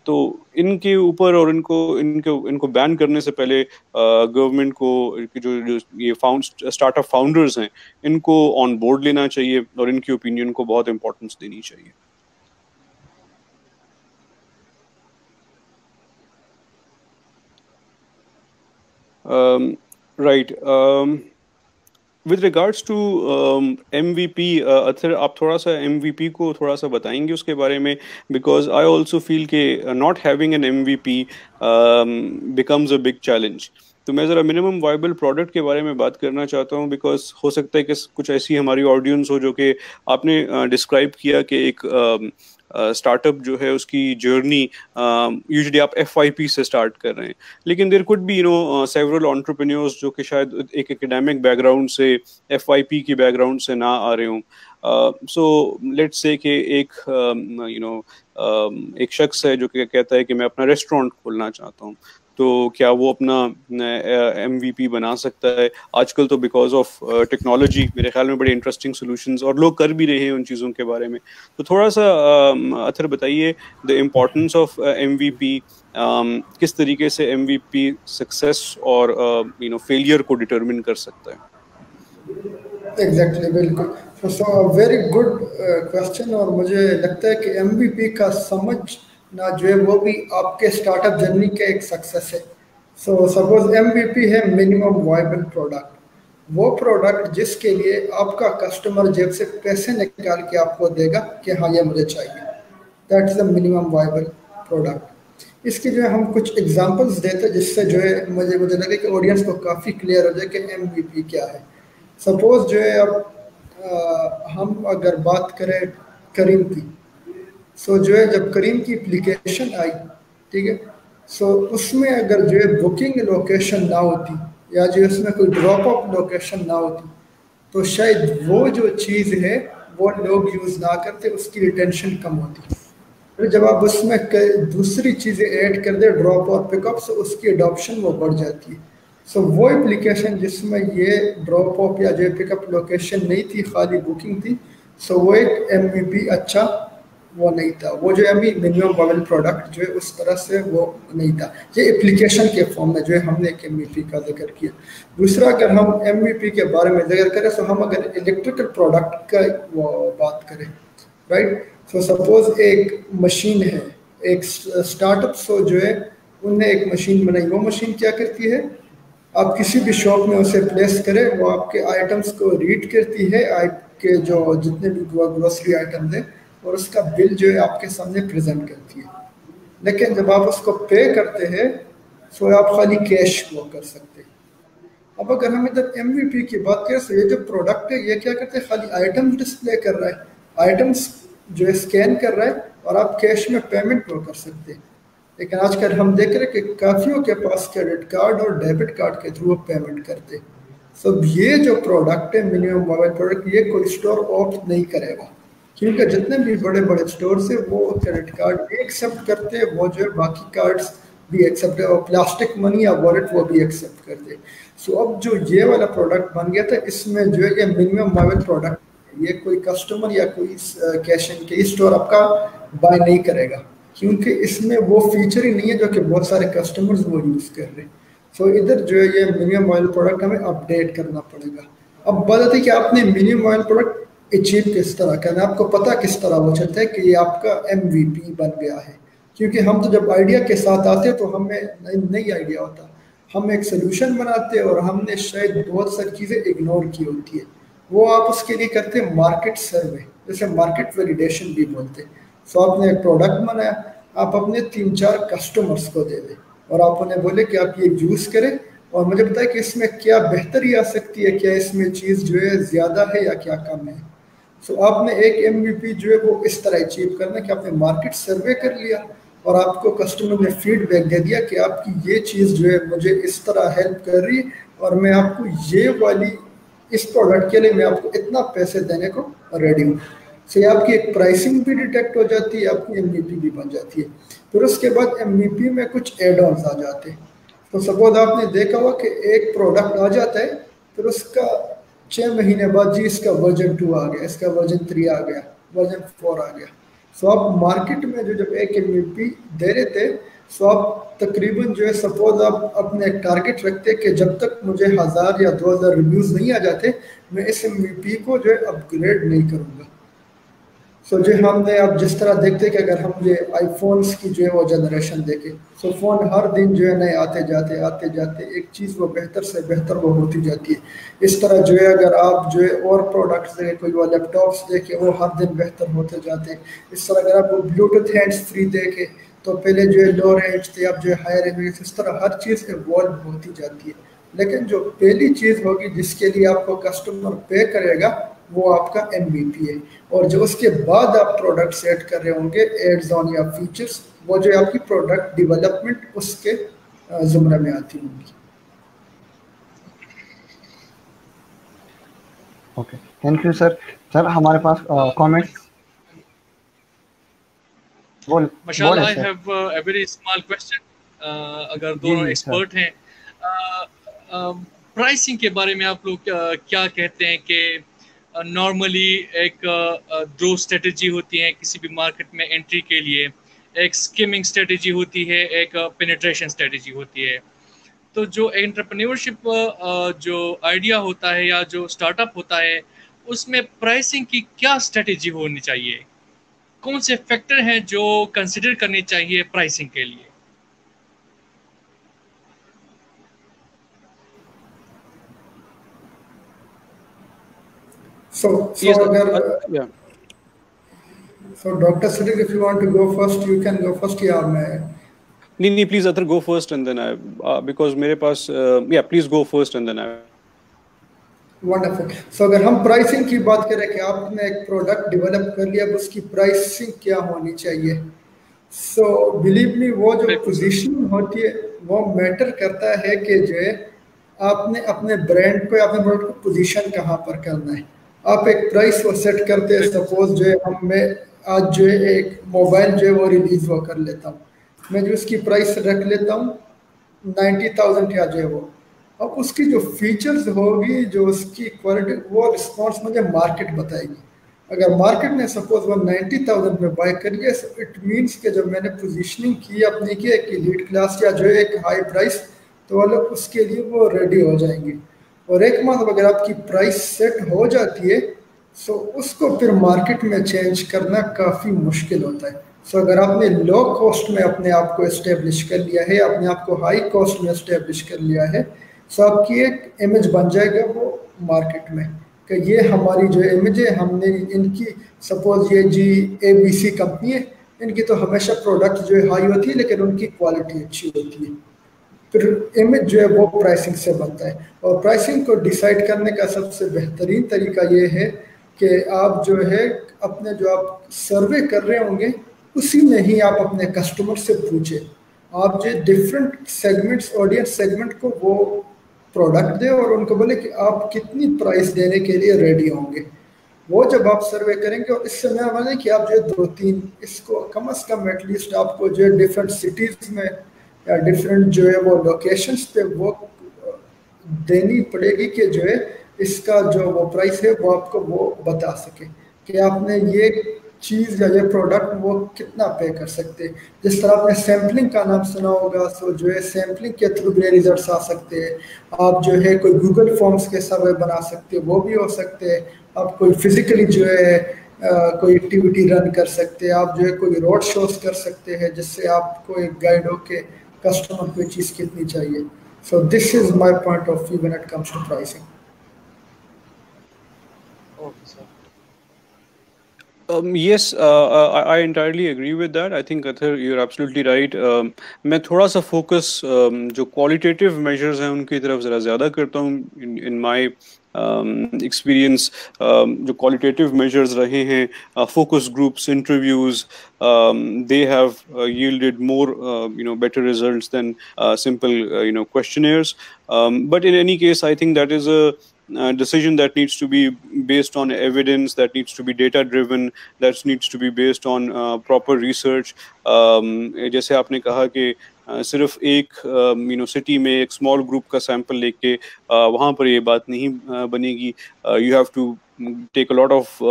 تو ان کے اوپر اور ان کو بین کرنے سے پہلے گورنمنٹ کو جو یہ اسٹارٹ اپ فاؤنڈرز ہیں ان کو آن بورڈ لینا چاہیے, اور ان کی اوپینین کو بہت امپورٹنس دینی چاہیے. Right. With regards to MVP, اچھا آپ تھوڑا سا MVP کو تھوڑا سا بتائیں گے اس کے بارے میں, because I also feel کہ not having an MVP becomes a big challenge. تو میں ذرا منیمم وائبل پروڈکٹ کے بارے میں بات کرنا چاہتا ہوں, بیکاز ہو سکتا ہے کہ کچھ ایسی ہماری آڈینس ہو جو کہ آپ نے ڈسکرائب کیا کہ ایک اسٹارٹ اپ جو ہے اس کی جرنی یوزلی آپ FYP سے اسٹارٹ کر رہے ہیں, لیکن there could be several entrepreneurs جو کہ شاید ایک اکیڈیمک بیک گراؤنڈ سے FYP کی بیک گراؤنڈ سے نہ آ رہے ہوں. سو لیٹس سے کہ ایک شخص ہے جو کہ کہتا ہے کہ میں اپنا ریسٹورینٹ کھولنا چاہتا ہوں, تو کیا وہ اپنا MVP بنا سکتا ہے؟ آج کل تو بیکاز آف ٹیکنالوجی میرے خیال میں بڑے انٹرسٹنگ سولوشنز اور لوگ کر بھی رہے ہیں ان چیزوں کے بارے میں. تو تھوڑا سا اطہر بتائیے دا امپورٹنس آف MVP, کس طریقے سے MVP سکسیس اور فیلئر کو ڈٹرمن کر سکتا ہے. ایگزیکٹلی, بالکل. سو ویری گڈ کوشچن, اور مجھے لگتا ہے کہ MVP کا سمجھنا جو ہے وہ بھی آپ کے اسٹارٹ اپ جرنی کا ایک سکسیس ہے. سو سپوز MVP ہے منیمم وائبل پروڈکٹ, وہ پروڈکٹ جس کے لیے آپ کا کسٹمر جیب سے پیسے نکال کے آپ کو دے گا کہ ہاں یہ مجھے چاہیے, that is a minimum viable product. اس کی جو ہے ہم کچھ ایگزامپلس دیتے ہیں جس سے جو ہے مجھے لگے کہ آڈینس کو کافی کلیئر ہو جائے کہ MVP کیا ہے. سپوز جو ہے اب ہم اگر بات کریں کریم کی, سو جو ہے جب کریم کی اپلیکیشن آئی, ٹھیک ہے, سو اس میں اگر جو ہے بکنگ لوکیشن نہ ہوتی یا جو اس میں کوئی ڈراپ آف لوکیشن نہ ہوتی تو شاید وہ جو چیز ہے وہ لوگ یوز نہ کرتے, اس کی ریٹینشن کم ہوتی. پھر جب آپ اس میں دوسری چیزیں ایڈ کر دیں, ڈراپ اور پک اپ, سو اس کی اڈاپشن وہ بڑھ جاتی ہے. سو وہ اپلیکیشن جس میں یہ ڈراپ اپ یا جو پک اپ لوکیشن نہیں تھی, خالی بکنگ تھی, سو وہ ایک ایم وی پی اچھا وہ نہیں تھا. وہ جو ہے منیمم وائبل پروڈکٹ جو ہے اس طرح سے وہ نہیں تھا. یہ اپلیکیشن کے فارم میں جو ہے ہم نے ایک ایم وی پی کا ذکر کیا. دوسرا اگر ہم ایم وی پی کے بارے میں ذکر کریں تو ہم اگر الیکٹریکل پروڈکٹ کا وہ بات کریں, رائٹ, سو سپوز ایک مشین ہے, ایک اسٹارٹ اپ سو جو ہے انہوں نے ایک مشین بنائی. وہ مشین کیا کرتی ہے, آپ کسی بھی شاپ میں اسے پلیس کریں, وہ آپ کے آئٹمس کو ریڈ کرتی ہے, آپ کے جو جتنے بھی گروسری آئٹمز ہیں, اور اس کا بل جو ہے آپ کے سامنے پریزنٹ کرتی ہے. لیکن جب آپ اس کو پے کرتے ہیں تو آپ خالی کیش وہ کر سکتے ہیں. اب اگر ہم ادھر ایم وی پی کی بات کریں تو یہ جو پروڈکٹ ہے یہ کیا کرتے ہیں, خالی آئٹمس ڈسپلے کر رہا ہے, آئٹمس جو ہے اسکین کر رہا ہے, اور آپ کیش میں پیمنٹ وہ کر سکتے ہیں. لیکن آج کل ہم دیکھ رہے ہیں کہ کافیوں کے پاس کریڈٹ کارڈ اور ڈیبٹ کارڈ کے تھرو پیمنٹ کرتے. سب یہ جو پروڈکٹ ہے منیمم موبائل پروڈکٹ, یہ کوئی اسٹور آپٹ نہیں کرے گا, کیونکہ جتنے بھی بڑے بڑے اسٹورس ہیں وہ کریڈٹ کارڈ بھی ایکسیپٹ کرتے ہیں, وہ جو ہے باقی کارڈس بھی ایکسیپٹ, اور پلاسٹک منی یا والیٹ وہ بھی ایکسیپٹ کرتے. سو اب جو یہ والا پروڈکٹ بن گیا تھا, اس میں جو ہے یہ منیمم موبائل پروڈکٹ, یہ کوئی کسٹمر یا کوئی کیش اینڈ کیری اسٹور آپ کا بائی نہیں کرے گا, کیونکہ اس میں وہ فیچر ہی نہیں ہے جو کہ بہت سارے کسٹمرز وہ یوز کر رہے ہیں. سو ادھر جو ہے یہ منیمم موبائل پروڈکٹ ہمیں اپڈیٹ کرنا پڑے گا. اب بات آتی ہے کہ آپ نے منیمم موبائل پروڈکٹ اچیو کس طرح کرنا ہے, آپ کو پتہ کس طرح وہ چلتا ہے کہ یہ آپ کا ایم وی پی بن گیا ہے. کیونکہ ہم تو جب آئیڈیا کے ساتھ آتے ہیں تو ہمیں نئی آئیڈیا ہوتا, ہم ایک سلوشن بناتے ہیں اور ہم نے شاید بہت ساری چیزیں اگنور کی ہوتی ہے. وہ آپ اس کے لیے کرتے ہیں مارکیٹ سروے, جیسے مارکیٹ ویلیڈیشن بھی بولتے ہیں. سو آپ نے ایک پروڈکٹ بنایا, آپ اپنے 3-4 کسٹمرس کو دے دیں اور آپ انہیں بولے کہ آپ یہ یوز کریں اور مجھے بتائیں کہ اس میں کیا بہتری آ سکتی ہے, کیا اس میں چیز جو ہے زیادہ ہے یا کیا کم ہے. سو آپ نے ایک ایم وی پی جو ہے وہ اس طرح اچیو کرنا کہ آپ نے مارکیٹ سروے کر لیا اور آپ کو کسٹمر نے فیڈ بیک دے دیا کہ آپ کی یہ چیز جو ہے مجھے اس طرح ہیلپ کر رہی ہے, اور میں آپ کو یہ والی اس پروڈکٹ کے لیے میں آپ کو اتنا پیسے دینے کو ریڈی ہوں. سے آپ کی ایک پرائسنگ بھی ڈیٹیکٹ ہو جاتی ہے, آپ کی ایم وی پی بھی بن جاتی ہے. پھر اس کے بعد ایم وی پی میں کچھ ایڈ آنس آ جاتے ہیں. تو سپوز آپ نے دیکھا ہوا کہ ایک پروڈکٹ آ جاتا ہے, پھر اس کا 6 مہینے بعد جی اس کا ورژن 2 آ گیا, اس کا ورژن 3 آ گیا, ورژن 4 آ گیا. سو آپ مارکیٹ میں جو جب ایک ایم وی پی دے رہے تھے, سو آپ تقریباً جو ہے سپوز آپ اپنے ایک ٹارگیٹ رکھتے کہ جب تک مجھے 1000 یا 2000 ریویوز نہیں آ جاتے میں اس ایم وی پی کو جو ہے اپ گریڈ نہیں کروں گا. سو جو ہم نے اب جس طرح دیکھتے کہ اگر ہم یہ آئی فونس کی جو ہے وہ جنریشن دیکھیں, سو فون ہر دن جو ہے نئے آتے جاتے ایک چیز وہ بہتر سے بہتر وہ ہوتی جاتی ہے. اس طرح جو ہے اگر آپ جو ہے اور پروڈکٹس دیکھیں, کوئی وہ لیپ ٹاپس دیکھیں وہ ہر دن بہتر ہوتے جاتے ہیں. اس طرح اگر آپ بلوٹوتھ ہینڈس فری دیکھیں تو پہلے جو ہے لو رینج تھے, اب جو ہے ہائی رینج, اس طرح ہر چیز ایوالو ہوتی جاتی ہے. لیکن جو پہلی چیز ہوگی جس کے لیے آپ کو کسٹمر پے کرے گا وہ آپ کا ایم وی پی ہے, اور جو اس کے بعد آپ پروڈکٹ سیٹ کر رہے ہوں گے ایڈز آن یا فیچرز, وہ جو آپ کی پروڈکٹ ڈیولپمنٹ اس کے زمرے میں آتی ہوں گی. Okay, thank you sir. Sir ہمارے پاس comments. Mishal, I have a very small question. اگر دونوں ایکسپرٹ ہیں, پرائسنگ کے بارے میں آپ لوگ کیا کہتے ہیں کہ نارملی ایک 2 اسٹریٹجی ہوتی ہیں کسی بھی مارکیٹ میں انٹری کے لیے, ایک اسکیمنگ اسٹریٹجی ہوتی ہے, ایک پینیٹریشن اسٹریٹجی ہوتی ہے. تو جو انٹرپرینیورشپ جو آئیڈیا ہوتا ہے یا جو اسٹارٹ اپ ہوتا ہے, اس میں پرائسنگ کی کیا اسٹریٹجی ہونی چاہیے, کون سے فیکٹر ہیں جو کنسیڈر کرنی چاہیے پرائسنگ کے لیے؟ So Dr. Siddiq, if you want to go first, you can go first. Yeah, نہیں, please Athar go first and then I because میرے پاس yeah, please go first and then I. Wonderful. So اگر ہم پرائسنگ کی بات کریں کہ آپ نے ایک پروڈکٹ ڈیولپ کر لیا اب اس کی پرائسنگ کیا ہونی چاہیے. سو بلیو می وہ جو پوزیشن ہوتی ہے وہ میٹر کرتا ہے کہ جو ہے آپ نے اپنے برانڈ کو یا اپنے پروڈکٹ کو پوزیشن کہاں پر کرنا ہے. آپ ایک پرائس وہ سیٹ کرتے ہیں. سپوز جو ہے میں آج جو ہے ایک موبائل جو ہے وہ ریلیز وہ کر لیتا ہوں, میں جو اس کی پرائس رکھ لیتا ہوں 90,000 یا جو ہے وہ. اب اس کی جو فیچرز ہوگی, جو اس کی کوالٹی, وہ رسپانس مجھے مارکیٹ بتائے گی. اگر مارکیٹ نے سپوز وہ 90,000 میں بائی کر لیا, اٹ مینس کہ جب میں نے پوزیشننگ کی اپنی کی ایک لیڈ کلاس یا جو ہے ایک ہائی پرائس, تو وہ لوگ اس کے لیے وہ ریڈی ہو جائیں گے. اور ایک مطلب اگر آپ کی پرائس سیٹ ہو جاتی ہے سو اس کو پھر مارکیٹ میں چینج کرنا کافی مشکل ہوتا ہے. سو اگر آپ نے لو کاسٹ میں اپنے آپ کو اسٹیبلش کر لیا ہے, اپنے آپ کو ہائی کاسٹ میں اسٹیبلش کر لیا ہے, سو آپ کی ایک امیج بن جائے گا وہ مارکیٹ میں کہ یہ ہماری جو امیج ہے, ہم نے ان کی سپوز یہ جی اے بی سی کمپنی ہے, ان کی تو ہمیشہ پروڈکٹ جو ہے ہائی ہوتی ہے لیکن ان کی کوالٹی اچھی ہوتی ہے. پھر امیج جو ہے وہ پرائسنگ سے بنتا ہے. اور پرائسنگ کو ڈیسائیڈ کرنے کا سب سے بہترین طریقہ یہ ہے کہ آپ جو ہے اپنے جو آپ سروے کر رہے ہوں گے اسی میں ہی آپ اپنے کسٹمر سے پوچھیں. آپ جو ڈفرینٹ سیگمنٹس, آڈینس سیگمنٹ کو وہ پروڈکٹ دیں اور ان کو بولے کہ آپ کتنی پرائس دینے کے لیے ریڈی ہوں گے. وہ جب آپ سروے کریں گے, اور اس سے میں بولے کہ آپ جو ہے 2-3 اس کو کم از کم ایٹ لیسٹ آپ کو جو ہے ڈفرینٹ سٹیز میں یا ڈفرینٹ جو ہے وہ لوکیشنس پہ وہ دینی پڑے گی کہ جو ہے اس کا جو وہ پرائس ہے وہ آپ کو وہ بتا سکے کہ آپ نے یہ چیز یا یہ پروڈکٹ وہ کتنا پے کر سکتے. جس طرح آپ نے سیمپلنگ کا نام سنا ہوگا, سو جو ہے سیمپلنگ کے تھرو بھی ریزلٹس آ سکتے ہیں. آپ جو ہے کوئی گوگل فارمس کے سروے بنا سکتے ہیں, وہ بھی ہو سکتے ہیں. آپ کوئی فزیکلی جو ہے کوئی ایکٹیویٹی رن کر سکتے ہیں. آپ جو ہے کوئی روڈ شوز کر سکتے ہیں جس سے آپ کو ایک گائیڈ ہو کہ کسٹمر کو چیز کتنی چاہیے. So this is my point of view when it comes to pricing. Okay, sir. Yes, I entirely agree with that. I think Athar, you're absolutely right. میں تھوڑا سا فوکس جو کوالٹیٹیو میجرز ہیں ان کی طرف ذرا زیادہ کرتا ہوں. ان مائی ایکسپیرئنس جو کوالٹیٹیو میجرز رہے ہیں, focus groups, interviews, they have yielded more better results than simple questionnaires. But in any case, I think that is a decision that needs to be based on evidence, that needs to be data driven, that needs to be based on proper research. جیسے آپ نے کہا کہ صرف ایک سٹی میں ایک اسمال گروپ کا سیمپل لے کے وہاں پر یہ بات نہیں بنے گی. You have to take a lot of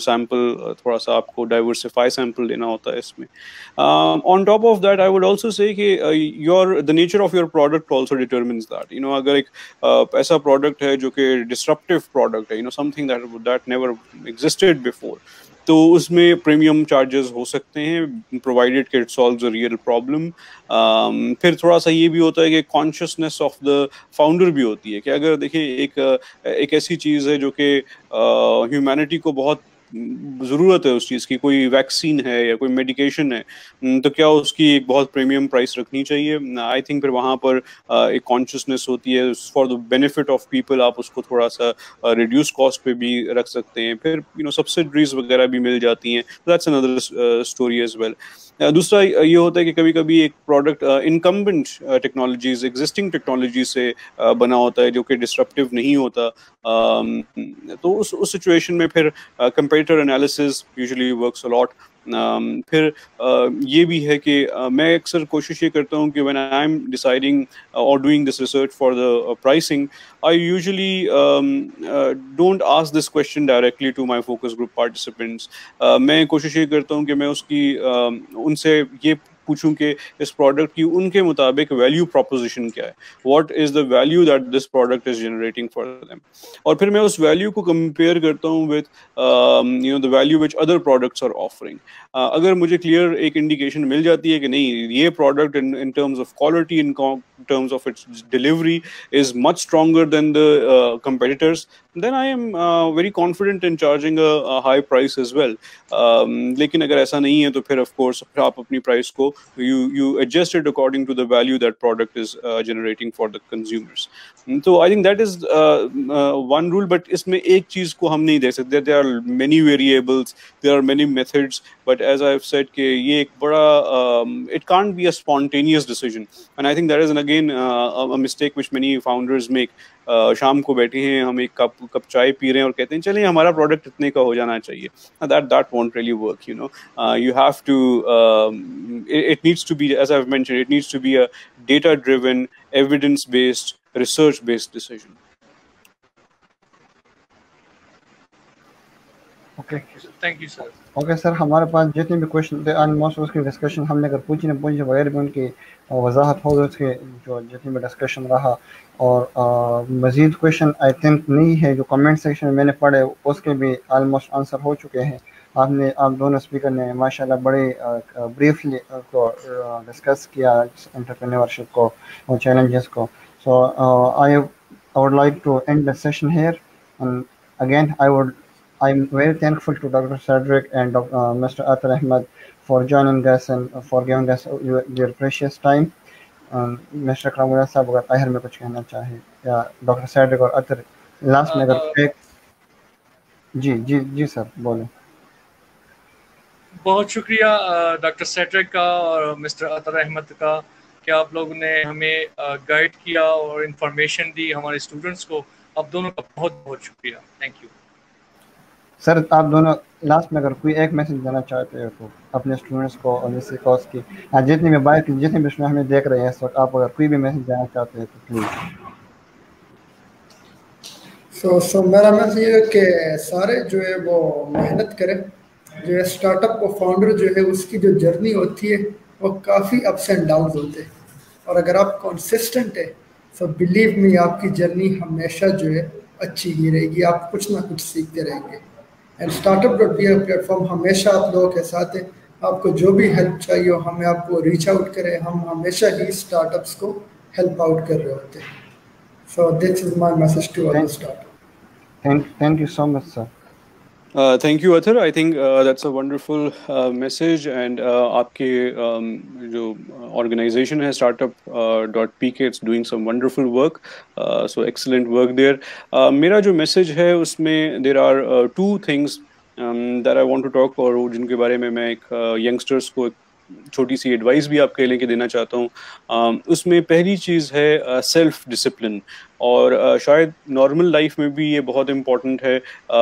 sample, تھوڑا سا آپ کو ڈائیورسفائی سیمپل دینا ہوتا ہے اس میں. On top of that I would also say کہ the nature of your product also determines that. اگر ایک ایسا پروڈکٹ ہے جو کہ ڈسرپٹیو پروڈکٹ ہے, something that never existed before, تو اس میں پریمیم چارجز ہو سکتے ہیں پرووائڈیڈ کہ اٹ سالوز اے ریئل پرابلم. پھر تھوڑا سا یہ بھی ہوتا ہے کہ کانشیسنیس آف دا فاؤنڈر بھی ہوتی ہے کہ اگر دیکھیں ایک ایسی چیز ہے جو کہ ہیومینٹی کو بہت ضرورت ہے اس چیز کی, کوئی ویکسین ہے یا کوئی میڈیکیشن ہے, تو کیا اس کی ایک بہت پریمیم پرائس رکھنی چاہیے. آئی تھنک پھر وہاں پر ایک کانشیسنیس ہوتی ہے for the benefit of people, آپ اس کو تھوڑا سا ریڈیوس کاسٹ پہ بھی رکھ سکتے ہیں. پھر سبسڈریز وغیرہ بھی مل جاتی ہیں, that's another story as well. دوسرا یہ ہوتا ہے کہ کبھی کبھی ایک product incumbent technologies, existing technology سے بنا ہوتا ہے جو کہ ڈسرپٹیو نہیں ہوتا, تو اس سچویشن میں پھر کمپیٹیٹر انالیسز یوزلی ورکس اے لاٹ. پھر یہ بھی ہے کہ میں اکثر کوشش یہ کرتا ہوں کہ when I'm deciding or doing this research for the pricing, I usually don't ask this question directly to my focus group participants. میں کوشش یہ کرتا ہوں کہ میں اس کی ان سے یہ پوچھوں کہ اس پروڈکٹ کی ان کے مطابق ویلیو پروپوزیشن کیا ہے, what is the value that this product is generating for them. اور پھر میں اس ویلیو کو کمپیئر کرتا ہوں with the value which other products are offering. اگر مجھے کلیئر ایک انڈیکیشن مل جاتی ہے کہ نہیں یہ product in terms of quality, in terms of its delivery is much stronger than the competitors, then I am very confident in charging a high price as well. لیکن اگر ایسا نہیں ہے تو پھر of course آپ اپنی price کو you adjust it according to the value that product is generating for the consumers. So I think that is one rule, but اس میں ایک چیز کو ہم نہیں دیکھ سکتے. There are many variables, there are many methods, but as I have said کہ یہ ایک بڑا it can't be a spontaneous decision, and I think that is again a mistake which many founders make. شام کو بیٹھے ہیں, ہم ایک کپ چائے پی رہے ہیں اور کہتے ہیں چلیں ہمارا پروڈکٹ اتنے کا ہو جانا چاہیے. That won't really work, you know. You have to it needs to be, as I've mentioned, it needs to be a data driven, evidence based, research based decision. Okay Thank you, sir. Okay sir, ہمارے پاس جتنے بھی کوشچن تھے آلموسٹ اس کی ڈسکشن ہم نے اگر پوچھی بغیر بھی ان کی وضاحت ہوگی اس کے جو جتنے بھی ڈسکشن رہا. اور مزید کوشچن آئی تھنک نہیں ہے جو کمنٹ سیکشن میں نے پڑھے اس کے بھی آلموسٹ آنسر ہو چکے ہیں. آپ دونوں اسپیکر نے ماشاء اللہ بڑے بریفلی کو ڈسکس کیا انٹرپرینورشپ کو اور چیلنجز کو. So I would like to end the session here. And again I'm very thankful to Dr. Cedric and Mr. Athar Ahmed for joining us and for giving us your precious time. Mr. Kramula صاحب اگر آخر میں کچھ کہنا چاہیں یا ڈاکٹر سیڈرک اور اطر لاسٹ میں اگر ایک جی سر بولیں. بہت شکریہ ڈاکٹر سیڈرک کا اور مسٹر اطر احمد کا کہ آپ لوگوں نے ہمیں گائیڈ کیا اور انفارمیشن دی ہمارے اسٹوڈنٹس کو. آپ دونوں کا بہت بہت شکریہ. تھینک یو سر. آپ دونوں لاسٹ میں اگر کوئی ایک میسج دینا چاہتے ہیں تو اپنے اسٹوڈنٹس کو اور اسی کورس کی جتنے بھی بائک جتنے بھی اسٹوڈنٹ ہمیں دیکھ رہے ہیں اس وقت, آپ اگر کوئی بھی میسج دینا چاہتے ہیں تو پلیز. سو میرا میسج یہ ہے کہ سارے جو ہے وہ محنت کریں. جو ہے اسٹارٹ اپ کو فاؤنڈر جو ہے اس کی جو جرنی ہوتی ہے وہ کافی اپس اینڈ ڈاؤنز ہوتے ہیں, اور اگر آپ کنسسٹنٹ ہے سو بلیو می آپ کی جرنی ہمیشہ جو ہے اچھی ہی رہے گی, آپ کچھ نہ کچھ سیکھتے رہیں گے. And start up dot P plate form ہمیشہ آپ لوگوں کے ساتھ ہے. آپ کو جو بھی ہیلپ چاہیے ہو ہمیں آپ کو ریچ آؤٹ کریں, ہم ہمیشہ ہی اسٹارٹ اپس کو ہیلپ آؤٹ کر رہے ہوتے ہیں. So this is my message to all start up. Thank you so much sir. Thank you, Athar. I think that's a wonderful message, and آپ کے جو organization ہے startup.pk, it's doing some wonderful work, so excellent work there. میرا جو message ہے اس میں there are two things that I want to talk, اور جن کے بارے میں ایک youngsters کو چھوٹی سی ایڈوائس بھی آپ کے لے کے دینا چاہتا ہوں. اس میں پہلی چیز ہے سیلف ڈسپلن, اور شاید نارمل لائف میں بھی یہ بہت امپورٹنٹ ہے,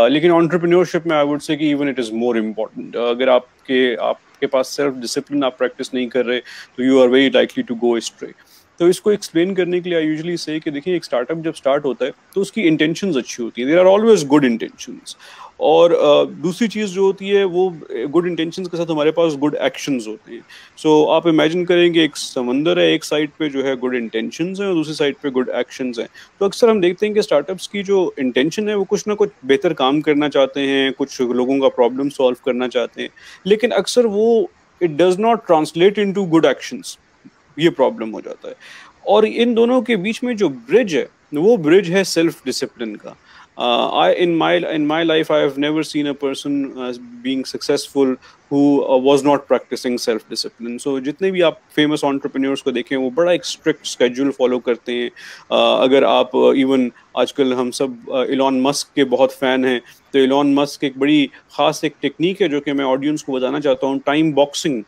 لیکن انٹرپرینیورشپ میں آئی ووڈ سے کہ even it is more important. اگر آپ کے پاس سیلف ڈسپلن آپ پریکٹس نہیں کر رہے تو you are very likely to go stray. تو اس کو ایکسپلین کرنے کے لیے آئی یوزلی سے کہ دیکھیں ایک اسٹارٹ اپ جب اسٹارٹ ہوتا ہے تو اس کی انٹینشنز اچھی ہوتی ہیں, there are always good intentions. اور دوسری چیز جو ہوتی ہے وہ گڈ انٹینشنز کے ساتھ ہمارے پاس گڈ ایکشنز ہوتے ہیں. سو آپ امیجن کریں کہ ایک سمندر ہے, ایک سائڈ پہ جو ہے گڈ انٹینشنز ہیں اور دوسری سائڈ پہ گڈ ایکشنز ہیں. تو اکثر ہم دیکھتے ہیں کہ اسٹارٹ اپس کی جو انٹینشن ہے وہ کچھ نہ کچھ بہتر کام کرنا چاہتے ہیں, کچھ لوگوں کا پرابلم سالو کرنا چاہتے ہیں, لیکن اکثر وہ it does not translate into good actions. یہ پرابلم ہو جاتا ہے. اور ان دونوں کے بیچ میں جو برج ہے وہ برج ہے سیلف ڈسپلن کا. In my life I have never seen a person being successful who was not practicing self discipline. So جتنے بھی آپ famous entrepreneurs کو دیکھیں وہ بڑا ایک strict schedule follow کرتے ہیں. اگر آپ ایون آج کل ہم سب ایلون مسک کے بہت فین ہیں, تو ایلون مسک ایک بڑی خاص ایک ٹیکنیک ہے جو کہ میں آڈینس کو بتانا چاہتا ہوں, ٹائم باکسنگ.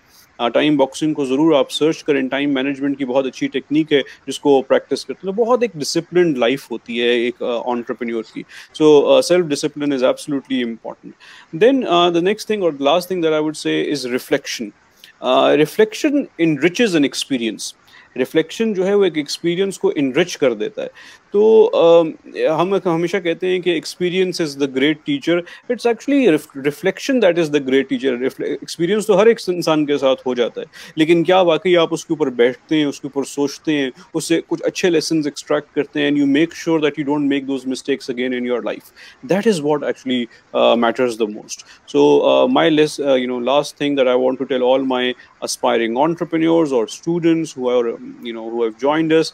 ٹائم باکسنگ کو ضرور آپ سرچ کریں. ٹائم مینجمنٹ کی بہت اچھی ٹیکنیک ہے جس کو پریکٹس کرتے ہیں. بہت ایک ڈسپلنڈ لائف ہوتی ہے ایک انٹرپرینیور کی. So self discipline is absolutely important. Then the next thing اور last thing that I would say is reflection. Reflection enriches an experience. Reflection جو ہے وہ ایک ایکسپیرئنس کو انرچ کر دیتا ہے. تو ہم ہمیشہ کہتے ہیں کہ experience is the great teacher. It's actually reflection that is the great teacher. Experience تو ہر ایک انسان کے ساتھ ہو جاتا ہے, لیکن کیا واقعی آپ اس کے اوپر بیٹھتے ہیں, اس کے اوپر سوچتے ہیں, اس سے کچھ اچھے لیسنز ایکسٹریکٹ کرتے ہیں, and you make sure that you don't make those mistakes again in your life. That is what actually matters the most. So my last thing that I want to tell all my aspiring entrepreneurs or students who are who have joined us,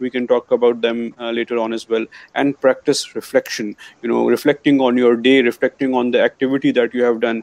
we can talk about them later on as well. And practice reflection, reflecting on your day, reflecting on the activity that you have done.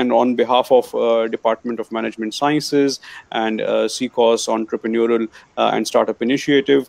And on behalf of Department of Management Sciences and CCOS Entrepreneurial and Startup Initiative,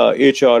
HR,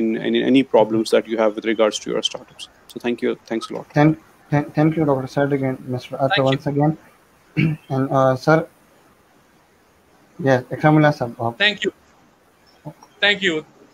in any problems that you have with regards to your startups. So thank you, thanks a lot. Thank you, Dr. Cedric and Mr. Atta once again. And sir, yes, Ikramullah sir. Thank you.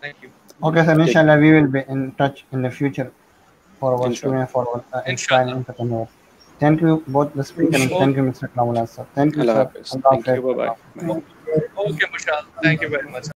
Thank you. Okay, sir. Inshallah, we will be in touch in the future for our students, for our inspiring entrepreneurs. Thank you both the speaker and thank you, Mr. Ikramullah sir. Thank you, sir. Thank you. Bye bye. Okay, Mashal. Thank you very much.